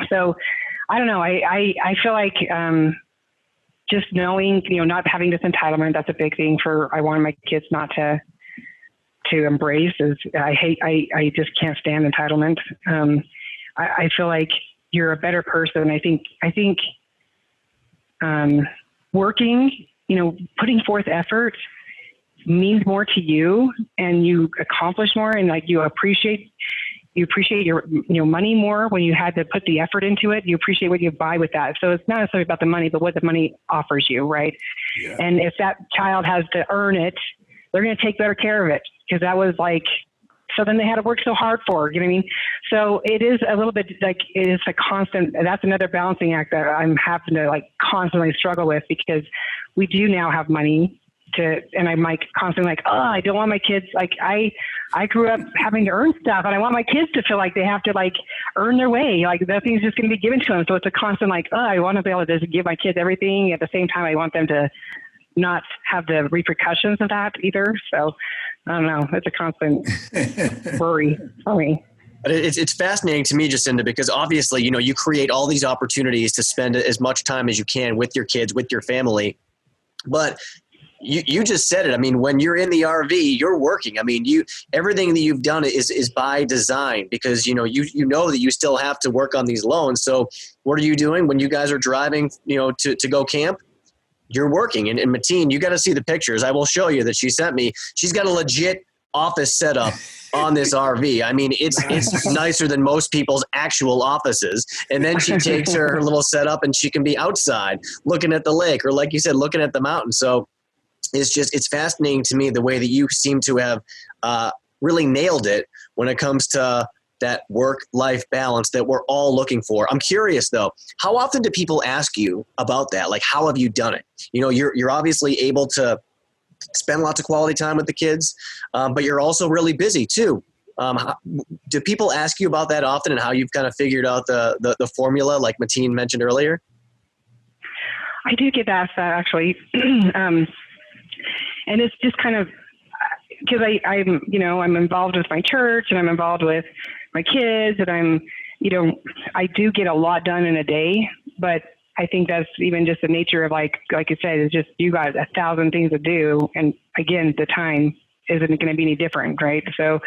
So I don't know. I feel like, just knowing, not having this entitlement, that's a big thing I want my kids not to embrace. I just can't stand entitlement. I feel like you're a better person. I think working, putting forth effort means more to you, and you accomplish more, and like you appreciate your money more when you had to put the effort into it. You appreciate what you buy with that. So it's not necessarily about the money, but what the money offers you, right? Yeah. And if that child has to earn it, they're going to take better care of it, because that was like, so then they had to work so hard for, you know what I mean? So it is a little bit like, it is a constant, that's another balancing act that I'm having to like constantly struggle with, because we do now have money and I'm like constantly like, oh, I don't want my kids. Like I grew up having to earn stuff, and I want my kids to feel like they have to like earn their way. Like nothing's just going to be given to them. So it's a constant like, oh, I want to be able to just give my kids everything. At the same time, I want them to not have the repercussions of that either. So I don't know. It's a constant worry for me. But it's fascinating to me, Jacinda, because obviously, you create all these opportunities to spend as much time as you can with your kids, with your family. But you just said it. I mean, when you're in the RV, you're working. I mean, everything that you've done is by design, because you know that you still have to work on these loans. So what are you doing when you guys are driving, to go camp? You're working. And Mateen, you got to see the pictures. I will show you that she sent me. She's got a legit office setup on this RV. I mean, it's nicer than most people's actual offices. And then she takes her little setup and she can be outside looking at the lake, or like you said, looking at the mountain. So it's fascinating to me the way that you seem to have really nailed it when it comes to that work-life balance that we're all looking for. I'm curious though, how often do people ask you about that? Like, how have you done it? You're obviously able to spend lots of quality time with the kids, but you're also really busy too. Do people ask you about that often, and how you've kind of figured out the formula like Mateen mentioned earlier? I do get asked that actually. And it's just kind of because I'm involved with my church, and I'm involved with my kids, and I do get a lot done in a day, but I think that's even just the nature of like you said, it's just, you got 1,000 things to do. And again, the time isn't going to be any different. Right. So,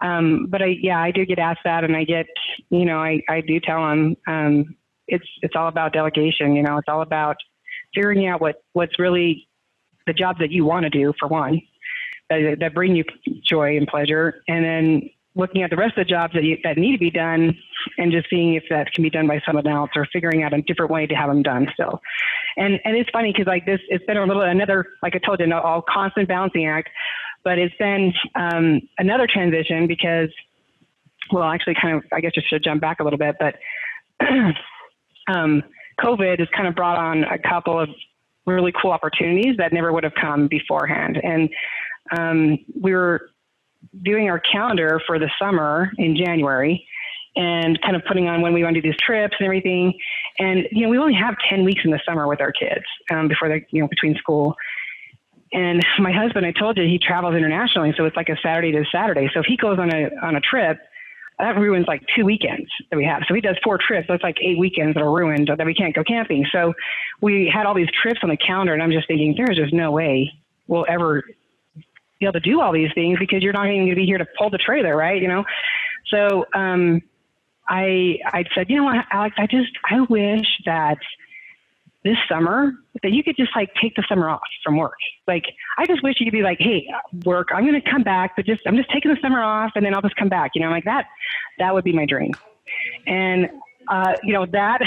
but I do get asked that, and I get, I do tell them, it's all about delegation. It's all about figuring out what's really the jobs that you want to do, for one, that bring you joy and pleasure. And then looking at the rest of the jobs that need to be done, and just seeing if that can be done by someone else, or figuring out a different way to have them done still. And it's funny because like this, it's been another, like I told you, all constant balancing act, but it's been another transition because, well, actually kind of, I guess I should jump back a little bit, but COVID has kind of brought on a couple of really cool opportunities that never would have come beforehand. And we were doing our calendar for the summer in January, and kind of putting on when we want to do these trips and everything. And, we only have 10 weeks in the summer with our kids before they, between school. And my husband, I told you, he travels internationally. So it's like a Saturday to Saturday. So if he goes on a trip, that ruins like 2 weekends that we have. So he does 4 trips. So it's like 8 weekends that are ruined that we can't go camping. So we had all these trips on the calendar, and I'm just thinking, there's just no way we'll ever be able to do all these things, because you're not even going to be here to pull the trailer, right? So I said, you know what, Alex, I wish that this summer that you could just like take the summer off from work. Like, I just wish you could be like, hey, work, I'm going to come back, but I'm just taking the summer off, and then I'll just come back, like that would be my dream. And, that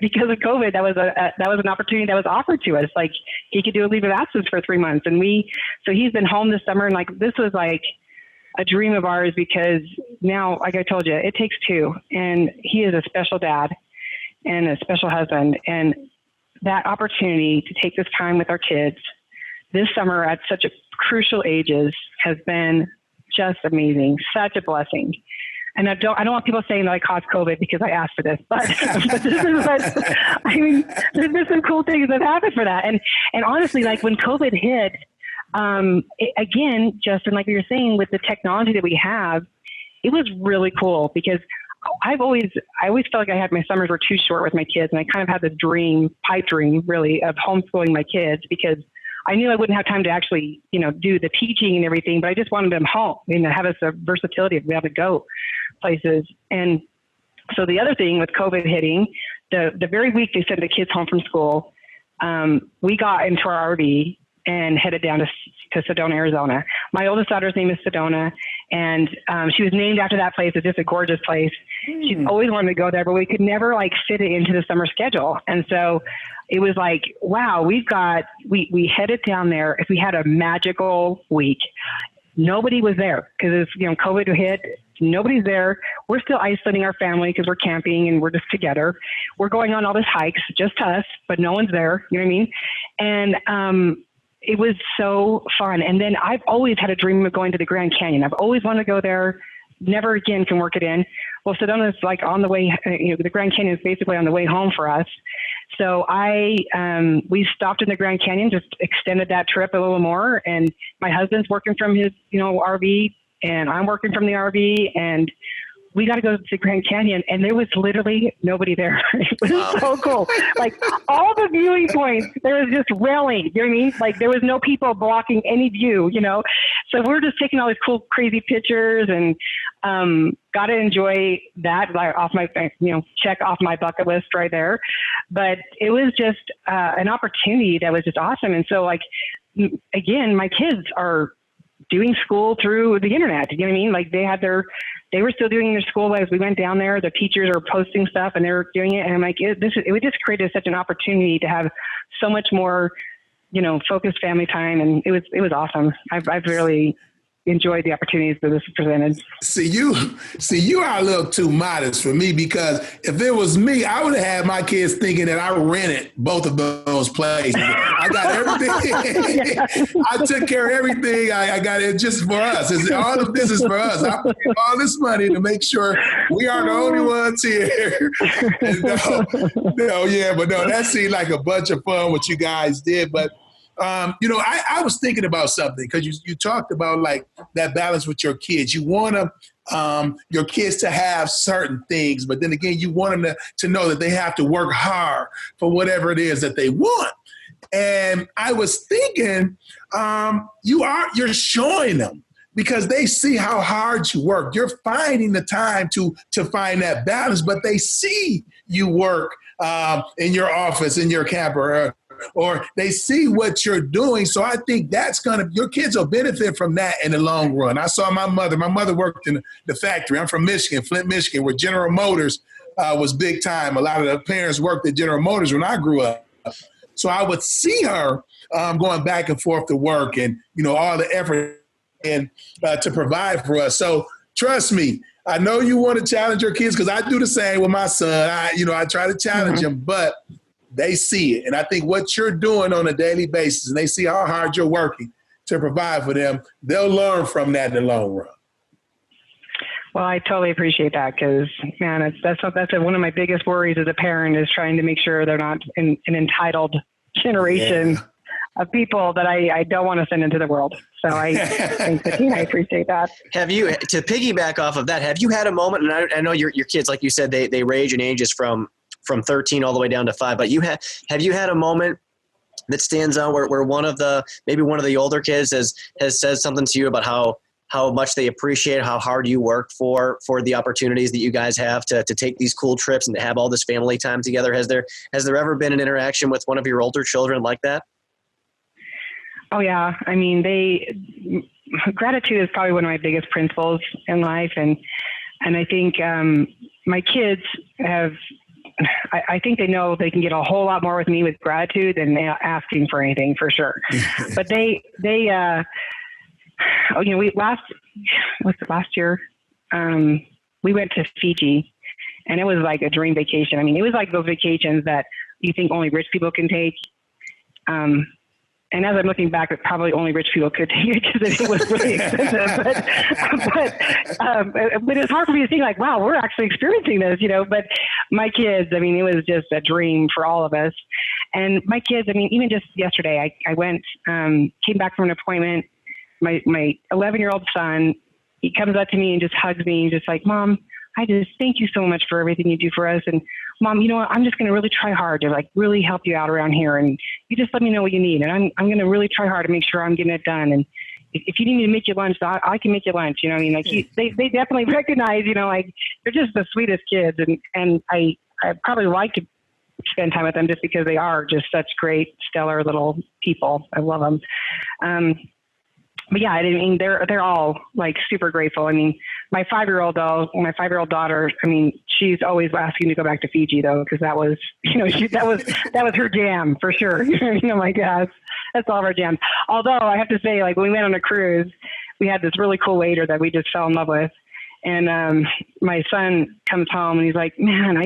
because of COVID, that was an opportunity that was offered to us. Like, he could do a leave of absence for 3 months. And so he's been home this summer, and like, this was like a dream of ours, because now, like I told you, it takes 2, and he is a special dad and a special husband. And that opportunity to take this time with our kids this summer at such a crucial ages has been just amazing, such a blessing. And I don't want people saying that I caused COVID because I asked for this, but there's been some cool things that happened for that. And honestly, like when COVID hit, again, Justin, like you were saying, with the technology that we have, it was really cool, because I always felt like my summers were too short with my kids. And I kind of had this pipe dream really of homeschooling my kids, because I knew I wouldn't have time to actually, do the teaching and everything, but I just wanted them home, have us a versatility of being able to go places. And so the other thing with COVID hitting, the very week they sent the kids home from school, we got into our RV and headed down to Sedona, Arizona. My oldest daughter's name is Sedona, and she was named after that place. It's just a gorgeous place. She's always wanted to go there, but we could never fit it into the summer schedule. And so it was like, wow, we headed down there. If we had a magical week, nobody was there because COVID hit. Nobody's there. We're still isolating our family because we're camping and we're just together. We're going on all these hikes, just us, but no one's there. You know what I mean? And it was so fun. And then I've always had a dream of going to the Grand Canyon. I've always wanted to go there. Never again can work it in. Well, Sedona's like on the way, the Grand Canyon is basically on the way home for us. So we stopped in the Grand Canyon, just extended that trip a little more. And my husband's working from his, RV, and I'm working from the RV, and we got to go to the Grand Canyon, and there was literally nobody there. It was so cool. Like all the viewing points, there was just railing. You know what I mean? Like there was no people blocking any view. So we're just taking all these cool, crazy pictures, and got to enjoy that. Like off my, check off my bucket list right there. But it was just an opportunity that was just awesome. And so, like again, my kids are doing school through the internet. You know what I mean? Like they were still doing their school as we went down there. The teachers are posting stuff and they're doing it. And I'm like, it just created such an opportunity to have so much more, focused family time. And it was awesome. I've really enjoyed the opportunities that this presented. See, you are a little too modest for me, because if it was me, I would have had my kids thinking that I rented both of those places. I got everything. I took care of everything. I got it just for us. All of this is for us. I put all this money to make sure we are the only ones here. But that seemed like a bunch of fun what you guys did. But I was thinking about something, because you talked about like that balance with your kids. You want your kids to have certain things, but then again, you want them to know that they have to work hard for whatever it is that they want. And I was thinking, you're showing them, because they see how hard you work. You're finding the time to find that balance, but they see you work in your office, in your camper, or they see what you're doing. So I think your kids will benefit from that in the long run. I saw my mother worked in the factory. I'm from Michigan, Flint, Michigan, where General Motors was big time. A lot of the parents worked at General Motors when I grew up. So I would see her going back and forth to work, and, all the effort and to provide for us. So trust me, I know you want to challenge your kids, because I do the same with my son. I try to challenge him, but they see it. And I think what you're doing on a daily basis, and they see how hard you're working to provide for them, they'll learn from that in the long run. Well, I totally appreciate that, because, man, that's one of my biggest worries as a parent, is trying to make sure they're not an entitled generation of people that I don't want to send into the world. So I appreciate that. Have you, to piggyback off of that, have you had a moment, and I know your kids, like you said, they range in ages from 13 all the way down to 5, but have you had a moment that stands out where maybe one of the older kids has said something to you about how much they appreciate how hard you work for the opportunities that you guys have to take these cool trips and to have all this family time together? Has there ever been an interaction with one of your older children like that? Oh yeah. I mean, gratitude is probably one of my biggest principles in life. And I think my kids I think they know they can get a whole lot more with me with gratitude than asking for anything, for sure. But last year, we went to Fiji, and it was like a dream vacation. I mean, it was like those vacations that you think only rich people can take. And as I'm looking back, it probably only rich people could take it, because it was really expensive. But it's hard for me to think like, wow, we're actually experiencing this, But my kids, I mean, it was just a dream for all of us. And my kids, I mean, even just yesterday, I went, came back from an appointment. My 11-year-old son, he comes up to me and just hugs me and just like, Mom, I just thank you so much for everything you do for us. And Mom, you know what? I'm just going to really try hard to like really help you out around here. And you just let me know what you need. And I'm going to really try hard to make sure I'm getting it done. And if you need me to make you lunch, I can make you lunch. You know what I mean? Like they definitely recognize, like they're just the sweetest kids. And I probably like to spend time with them just because they are just such great, stellar little people. I love them. But yeah, I mean, they're all like super grateful. I mean, my 5-year-old daughter, I mean, she's always asking to go back to Fiji though, because that was, that was her jam for sure. My gosh, that's all of our jams. Although I have to say, like when we went on a cruise, we had this really cool waiter that we just fell in love with. And my son comes home and he's like, man,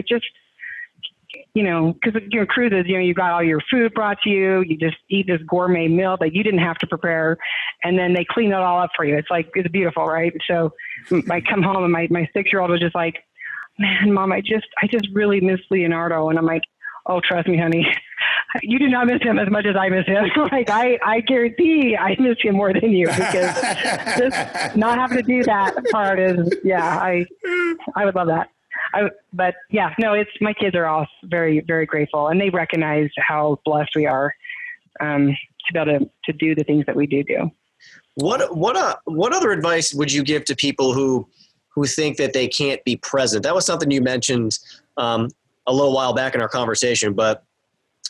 because your cruises, you got all your food brought to you. You just eat this gourmet meal that you didn't have to prepare, and then they clean it all up for you. It's beautiful, right? So I come home and my 6-year-old was just like, man, Mom, I just really miss Leonardo. And I'm like, oh, trust me, honey, you do not miss him as much as I miss him. I guarantee I miss him more than you, because just not having to do that part is, I would love that. But it's, my kids are all very, very grateful, and they recognize how blessed we are to be able to do the things that we do. What other advice would you give to people who think that they can't be present? That was something you mentioned a little while back in our conversation, but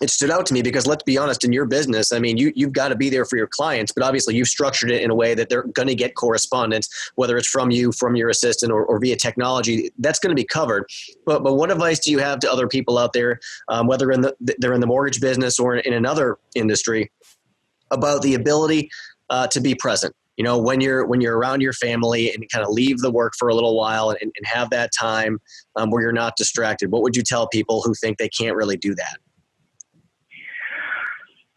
it stood out to me because, let's be honest, in your business, I mean, you've got to be there for your clients, but obviously you've structured it in a way that they're going to get correspondence, whether it's from you, from your assistant, or via technology. That's going to be covered. But what advice do you have to other people out there, whether they're in the mortgage business or in another industry, about the ability to be present? When you're around your family and kind of leave the work for a little while and have that time where you're not distracted. What would you tell people who think they can't really do that?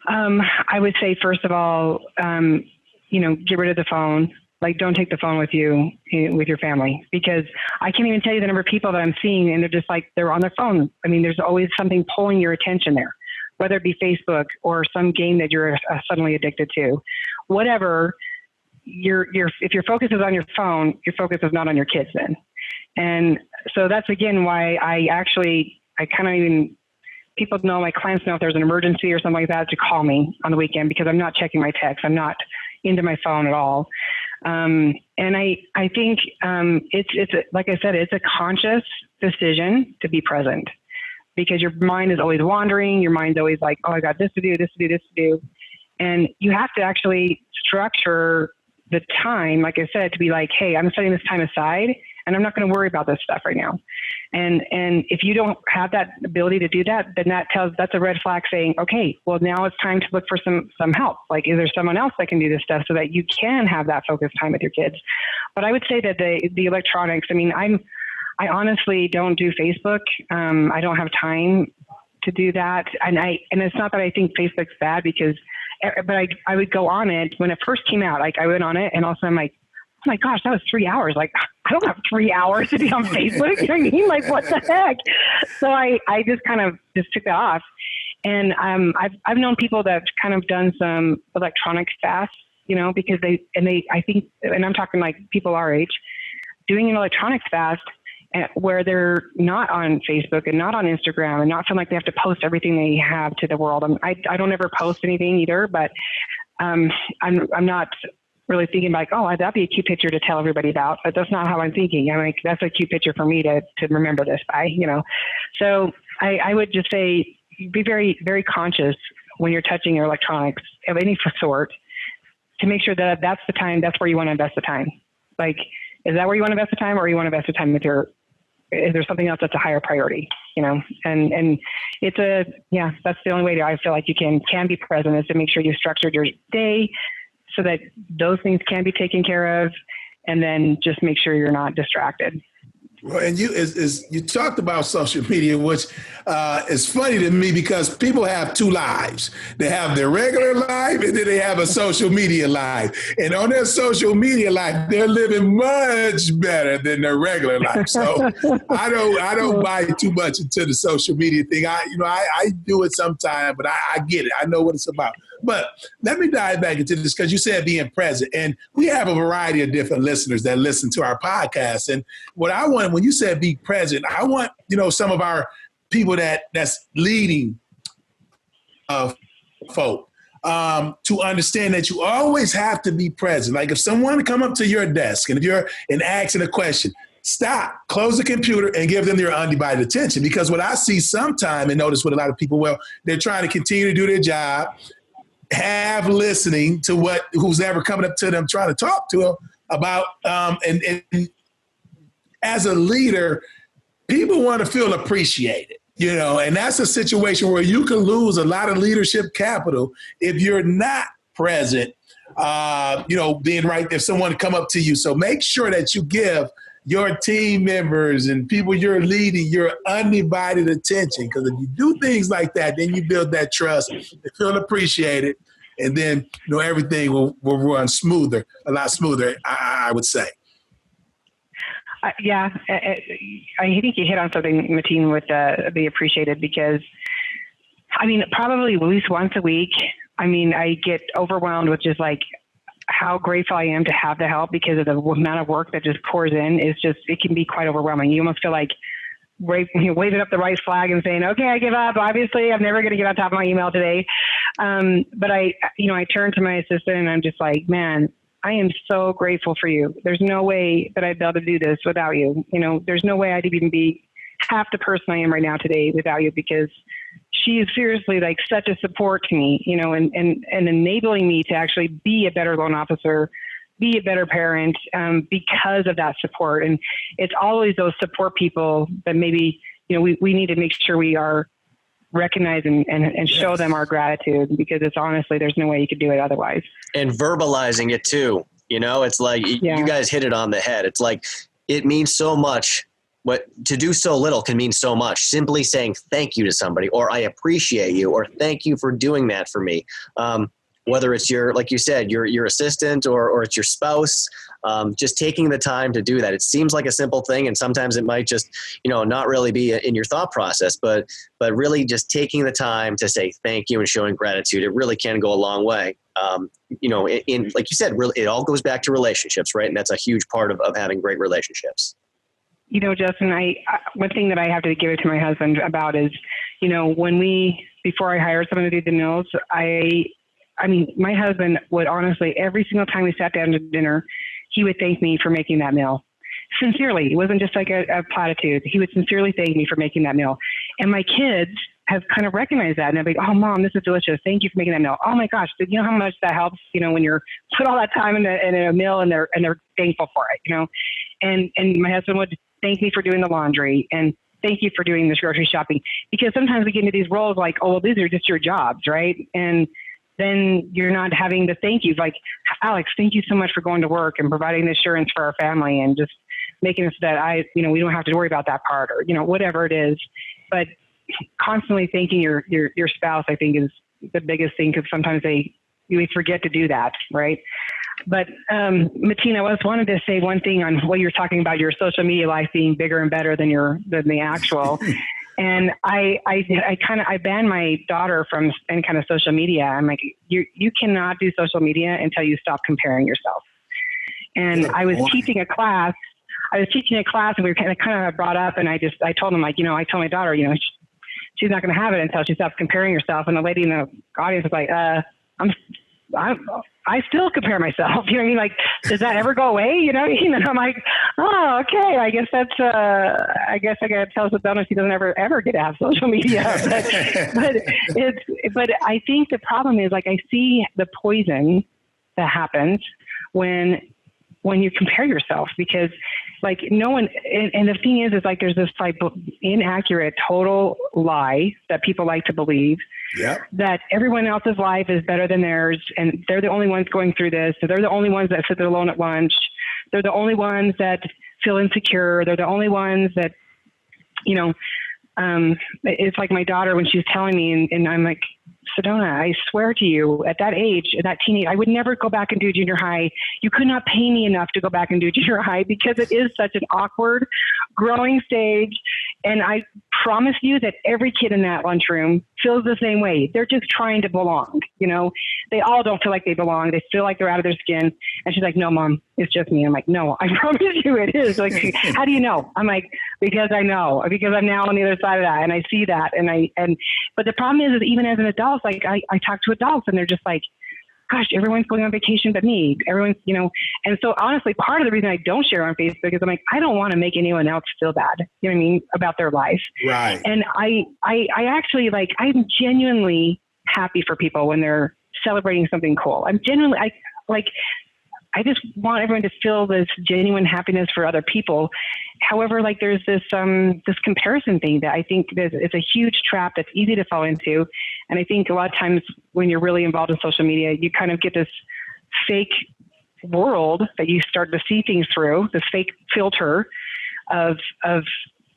I would say, first of all, get rid of the phone. Don't take the phone with you, with your family, because I can't even tell you the number of people that I'm seeing, and they're just they're on their phone. I mean, there's always something pulling your attention there, whether it be Facebook or some game that you're suddenly addicted to, whatever. If your focus is on your phone, your focus is not on your kids then. And so that's, again, why people know, my clients know if there's an emergency or something like that, to call me on the weekend, because I'm not checking my texts. I'm not into my phone at all. And I think it's like I said, it's a conscious decision to be present, because your mind is always wandering. Your mind's always like, oh, I got this to do, this to do, this to do. And you have to actually structure the time, like I said, to be like, hey, I'm setting this time aside, and I'm not going to worry about this stuff right now. And if you don't have that ability to do that, then that's a red flag saying, okay, well, now it's time to look for some help. Is there someone else that can do this stuff so that you can have that focused time with your kids? But I would say that the electronics, I mean, I honestly don't do Facebook. I don't have time to do that. And it's not that I think Facebook's bad, but I would go on it when it first came out. I went on it, and also I'm like, oh my gosh, that was 3 hours. I don't have 3 hours to be on Facebook. You know what I mean? What the heck? So I just kind of just took that off. And I've known people that have kind of done some electronic fasts, because I think, and I'm talking people our age, doing an electronics fast where they're not on Facebook and not on Instagram and not feeling like they have to post everything they have to the world. I don't ever post anything either, but I'm not really thinking that'd be a cute picture to tell everybody about, but that's not how I'm thinking. I'm like, that's a cute picture for me to remember this by, So I would just say, be very, very conscious when you're touching your electronics of any sort, to make sure that that's the time, that's where you want to invest the time. Is that where you want to invest the time, or you want to invest the time is there something else that's a higher priority, and it's that's the only way I feel like you can be present, is to make sure you structured your day so that those things can be taken care of, and then just make sure you're not distracted. Well, and you talked about social media, which is funny to me, because people have two lives. They have their regular life, and then they have a social media life. And on their social media life, they're living much better than their regular life. So I don't buy too much into the social media thing. I do it sometimes, but I get it. I know what it's about. But let me dive back into this, because you said being present, and we have a variety of different listeners that listen to our podcast. And what I want, when you said be present, I want, some of our people that's leading folk to understand that you always have to be present. Like if someone come up to your desk and asking a question, stop, close the computer, and give them their undivided attention. Because what I see sometimes, and notice with a lot of people, they're trying to continue to do their job, have listening to who's ever coming up to them, trying to talk to them about, and as a leader, people want to feel appreciated, and that's a situation where you can lose a lot of leadership capital if you're not present, being right there, someone come up to you. So make sure that you give your team members and people you're leading your undivided attention. Because if you do things like that, then you build that trust, they feel appreciated, and then everything will run smoother, a lot smoother, I would say. Yeah, I think you hit on something, Mateen, with be appreciated, because probably at least once a week, I get overwhelmed with just like how grateful I am to have the help, because of the amount of work that just pours in. It can be quite overwhelming. You almost feel like waving up the right flag and saying, okay, I give up. Obviously, I'm never going to get on top of my email today. But I turn to my assistant and I'm just like, man, I am so grateful for you. There's no way that I'd be able to do this without you. There's no way I'd even be half the person I am right now today without you, because she is seriously like such a support to me, and enabling me to actually be a better loan officer, be a better parent, because of that support. And it's always those support people that maybe, we need to make sure we are recognizing and show them our gratitude, because it's honestly, there's no way you could do it otherwise. And verbalizing it too, it's like, you guys hit it on the head. It's like, it means so much. What to do so little can mean so much. Simply saying thank you to somebody, or I appreciate you, or thank you for doing that for me. Whether it's like you said, your assistant or it's your spouse, just taking the time to do that. It seems like a simple thing, and sometimes it might just, not really be in your thought process, but really just taking the time to say thank you and showing gratitude, it really can go a long way. In like you said, really, it all goes back to relationships, right? And that's a huge part of having great relationships. Justin, one thing that I have to give it to my husband about is, before I hired someone to do the meals, my husband would honestly, every single time we sat down to dinner, he would thank me for making that meal. Sincerely. It wasn't just like a platitude. He would sincerely thank me for making that meal. And my kids have kind of recognized that. And they're like, oh, Mom, this is delicious. Thank you for making that meal. Oh my gosh. Do you know how much that helps, when you're put all that time in a meal and they're thankful for it, and my husband would thank me for doing the laundry and thank you for doing this grocery shopping, because sometimes we get into these roles like, oh, well, these are just your jobs. Right. And then you're not having the thank you, like, Alex, thank you so much for going to work and providing the assurance for our family and just making it so that we don't have to worry about that part, or, whatever it is. But constantly thanking your spouse, I think, is the biggest thing, because sometimes we forget to do that. Right. But Mateen, I just wanted to say one thing on what you're talking about, your social media life being bigger and better than the actual. And I banned my daughter from any kind of social media. I'm like, you cannot do social media until you stop comparing yourself. And I was teaching a class, and we were kind of brought up, and I told him, I told my daughter, she's not going to have it until she stops comparing herself. And the lady in the audience was like, I still compare myself. You know what I mean? Like, does that ever go away? And I'm like, oh, okay. I guess I got to tell Sedona she doesn't ever get to have social media. But I think the problem is, like, I see the poison that happens when you compare yourself, because like no one, and the thing is like, there's this like inaccurate, total lie that people like to believe. Yep. That everyone else's life is better than theirs, and they're the only ones going through this. So they're the only ones that sit there alone at lunch. They're the only ones that feel insecure. They're the only ones that, it's like my daughter when she's telling me, and I'm like, Sedona, I swear to you, at that age, at that teenage, I would never go back and do junior high. You could not pay me enough to go back and do junior high, because it is such an awkward, growing stage. And I promise you that every kid in that lunchroom feels the same way. They're just trying to belong. They all don't feel like they belong. They feel like they're out of their skin. And she's like, no, Mom, it's just me. I'm like, no, I promise you it is. Like, how do you know? I'm like, because I know, because I'm now on the other side of that, and I see that. But the problem is even as an adult, like I talk to adults and they're just like, gosh, everyone's going on vacation but me. Everyone's, and so honestly, part of the reason I don't share on Facebook is I'm like, I don't want to make anyone else feel bad, you know what I mean, about their life. Right. And I actually, like, I'm genuinely happy for people when they're celebrating something cool. I'm genuinely, I just want everyone to feel this genuine happiness for other people. However, like, there's this comparison thing that I think it's a huge trap that's easy to fall into. And I think a lot of times when you're really involved in social media, you kind of get this fake world that you start to see things through, this fake filter of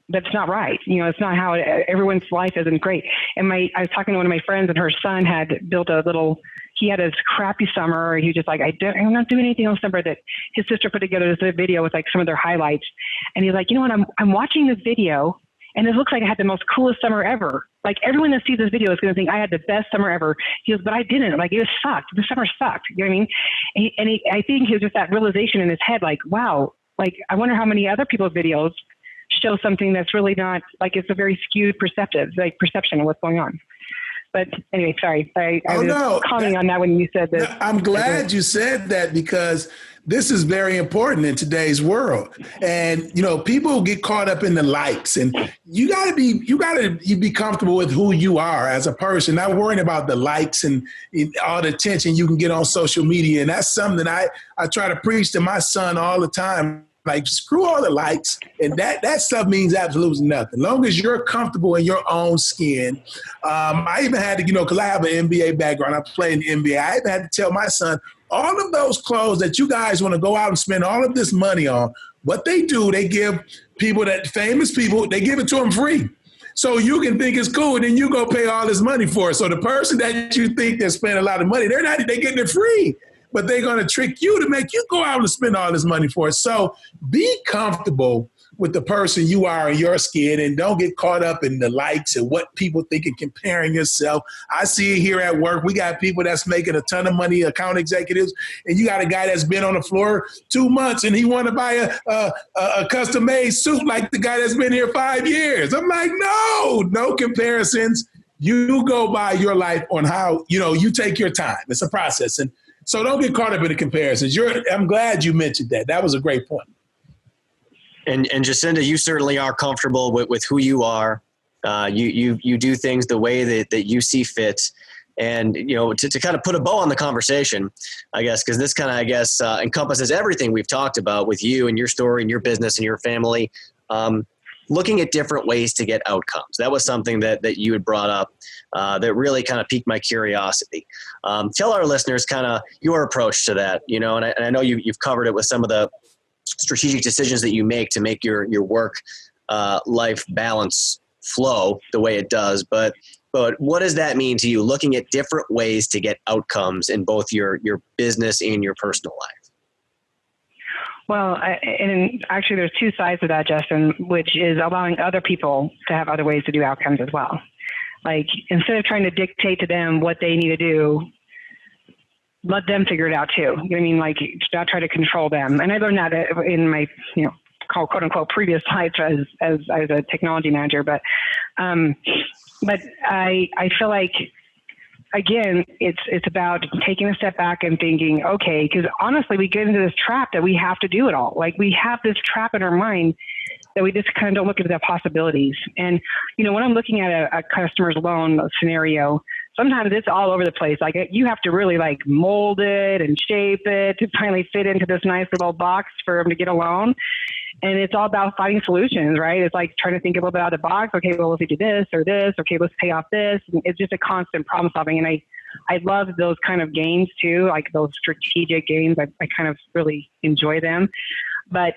that's not right. You know, it's not how everyone's life isn't great. And I was talking to one of my friends, and her son had built he had his crappy summer. He was just like, I'm not doing anything on summer. That his sister put together this video with like some of their highlights. And he's like, you know what, I'm watching this video, and it looks like I had the most coolest summer ever. Like, everyone that sees this video is going to think I had the best summer ever. He goes, but I didn't. Like, it sucked. The summer sucked. You know what I mean? I think he was just that realization in his head, like, wow, like, I wonder how many other people's videos show something that's really not, like, it's a very skewed perception of what's going on. But anyway, sorry. I was commenting on that when you said that. I'm glad you said that, because this is very important in today's world. And, you know, people get caught up in the likes, and you gotta be comfortable with who you are as a person, not worrying about the likes and all the attention you can get on social media. And that's something that I try to preach to my son all the time. Like, screw all the likes, and that stuff means absolutely nothing. As long as you're comfortable in your own skin. I even had to, you know, because I have an NBA background, I play in the NBA. I even had to tell my son, all of those clothes that you guys want to go out and spend all of this money on, what they do, they give famous people, they give it to them free. So you can think it's cool, and then you go pay all this money for it. So the person that you think they're spending a lot of money, they're getting it free. But they're going to trick you to make you go out and spend all this money for it. So be comfortable with the person you are in your skin, and don't get caught up in the likes and what people think, and comparing yourself. I see it here at work. We got people that's making a ton of money, account executives, and you got a guy that's been on the floor 2 months, and he want to buy a custom-made suit like the guy that's been here 5 years. I'm like, no comparisons. You go by your life on how, you know, you take your time. It's a process. And so don't get caught up in the comparisons. I'm glad you mentioned that. That was a great point. And Jacinda, you certainly are comfortable with who you are. You do things the way that you see fit. And, you know, to kind of put a bow on the conversation, I guess, because this kind of, encompasses everything we've talked about with you and your story and your business and your family. Looking at different ways to get outcomes. That was something that you had brought up that really kind of piqued my curiosity. Tell our listeners kind of your approach to that, you know, and I know you've covered it with some of the strategic decisions that you make to make your work life balance flow the way it does. But what does that mean to you, looking at different ways to get outcomes in both your business and your personal life? Well, and actually there's two sides to that, Justin, which is allowing other people to have other ways to do outcomes as well. Like, instead of trying to dictate to them what they need to do, let them figure it out too. You know what I mean? Like, not try to control them. And I learned that in my, you know, quote unquote previous life as a technology manager. But I feel like, again, it's about taking a step back and thinking, okay, because honestly, we get into this trap that we have to do it all. Like, we have this trap in our mind that we just kind of don't look at the possibilities. And, you know, when I'm looking at a customer's loan scenario, sometimes it's all over the place. Like, you have to really like mold it and shape it to finally fit into this nice little box for them to get a loan. And it's all about finding solutions, right? It's like trying to think a little bit out of the box. Okay, well, if we do this or this, okay, let's pay off this. And it's just a constant problem solving. And I love those kind of games too, like those strategic games. I kind of really enjoy them. But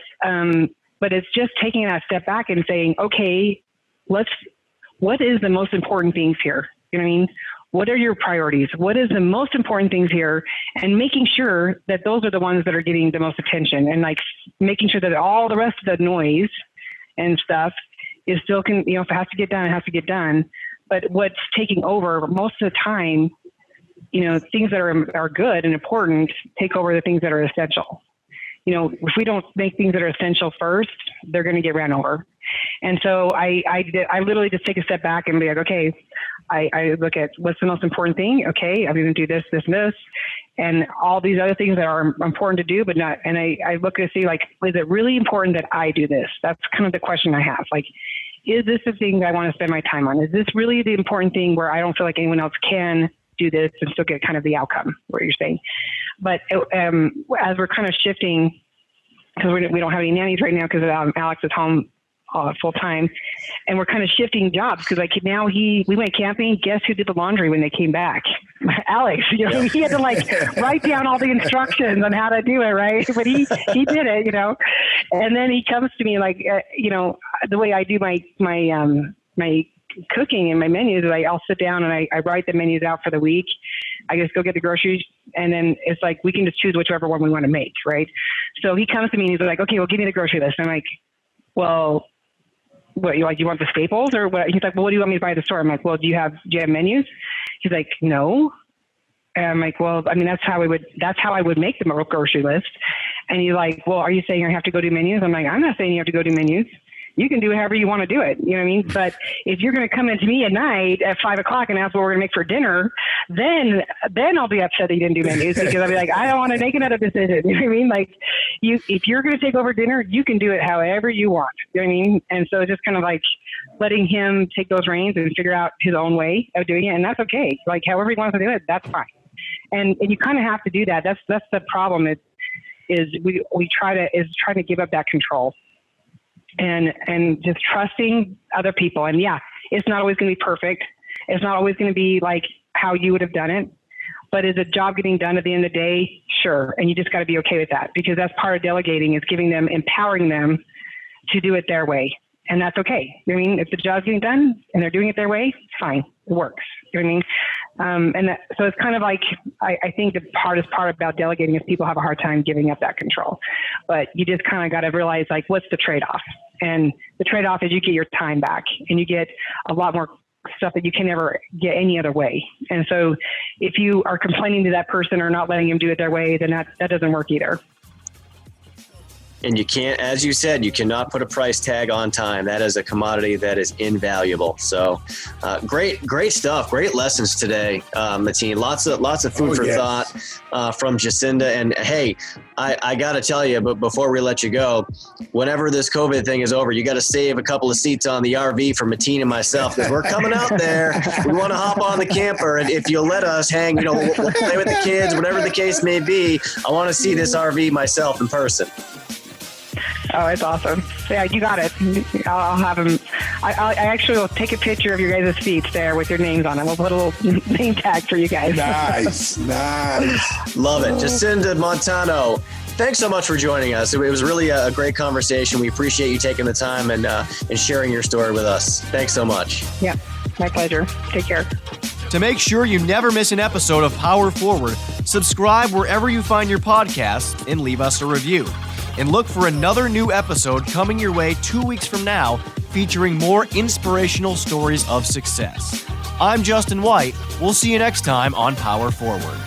it's just taking that step back and saying, okay, what is the most important things here? You know what I mean? What are your priorities? What is the most important things here? And making sure that those are the ones that are getting the most attention, and like making sure that all the rest of the noise and stuff is still if it has to get done, it has to get done. But what's taking over most of the time, you know, things that are good and important take over the things that are essential. You know, if we don't make things that are essential first, they're going to get ran over. And so I literally just take a step back and be like, okay, I look at what's the most important thing. Okay, I'm going to do this, this, and this, and all these other things that are important to do, but not. And I look to see, like, is it really important that I do this? That's kind of the question I have. Like, is this the thing that I want to spend my time on? Is this really the important thing where I don't feel like anyone else can do this and still get kind of the outcome, what you're saying? But as we're kind of shifting, because we don't have any nannies right now because Alex is home full time, and we're kind of shifting jobs because like now we went camping. Guess who did the laundry when they came back? Alex, he had to write down all the instructions on how to do it, right? But he did it, and then he comes to me the way I do my cooking and my menus is I'll sit down and I write the menus out for the week. I just go get the groceries, and then it's like we can just choose whichever one we want to make, right? So he comes to me and he's like, okay, well, give me the grocery list. And I'm like, well, what, you want the staples or what? He's like, well, what do you want me to buy at the store? I'm like, well, do you have menus? He's like, no. And I'm like, well, I mean, that's how I would make the grocery list. And he's like, well, are you saying I have to go do menus? I'm like, I'm not saying you have to go do menus. You can do however you want to do it. You know what I mean? But if you're going to come into me at night at 5 o'clock and ask what we're going to make for dinner, then I'll be upset that you didn't do menus, because I'll be like, I don't want to make another decision. You know what I mean? Like, if you're going to take over dinner, you can do it however you want. You know what I mean? And so just kind of like letting him take those reins and figure out his own way of doing it. And that's okay. Like, however he wants to do it, that's fine. And you kind of have to do that. That's the problem is we try to give up that control. And just trusting other people. And yeah, it's not always going to be perfect. It's not always going to be like how you would have done it, but is a job getting done at the end of the day? Sure. And you just got to be okay with that, because that's part of delegating, is empowering them to do it their way. And that's okay. I mean, if the job's getting done and they're doing it their way, fine, it works. You know what I mean? So it's kind of like, I think the hardest part about delegating is people have a hard time giving up that control. But you just kind of got to realize, like, what's the trade-off? And the trade-off is you get your time back, and you get a lot more stuff that you can never get any other way. And so if you are complaining to that person or not letting them do it their way, then that doesn't work either. And you can't, as you said, you cannot put a price tag on time. That is a commodity that is invaluable. So great stuff. Great lessons today, Mateen. Lots of food for thought from Jacinda. And hey, I got to tell you, but before we let you go, whenever this COVID thing is over, you got to save a couple of seats on the RV for Mateen and myself, because we're coming out there. We want to hop on the camper. And if you'll let us hang, we'll play with the kids, whatever the case may be. I want to see this RV myself in person. Oh, it's awesome. Yeah, you got it. I'll have them. I actually will take a picture of your guys' seats there with your names on them. We'll put a little name tag for you guys. Nice. Love it. Jacinda Montano, thanks so much for joining us. It was really a great conversation. We appreciate you taking the time and sharing your story with us. Thanks so much. Yeah, my pleasure. Take care. To make sure you never miss an episode of Power Forward, subscribe wherever you find your podcasts and leave us a review. And look for another new episode coming your way 2 weeks from now, featuring more inspirational stories of success. I'm Justin White. We'll see you next time on Power Forward.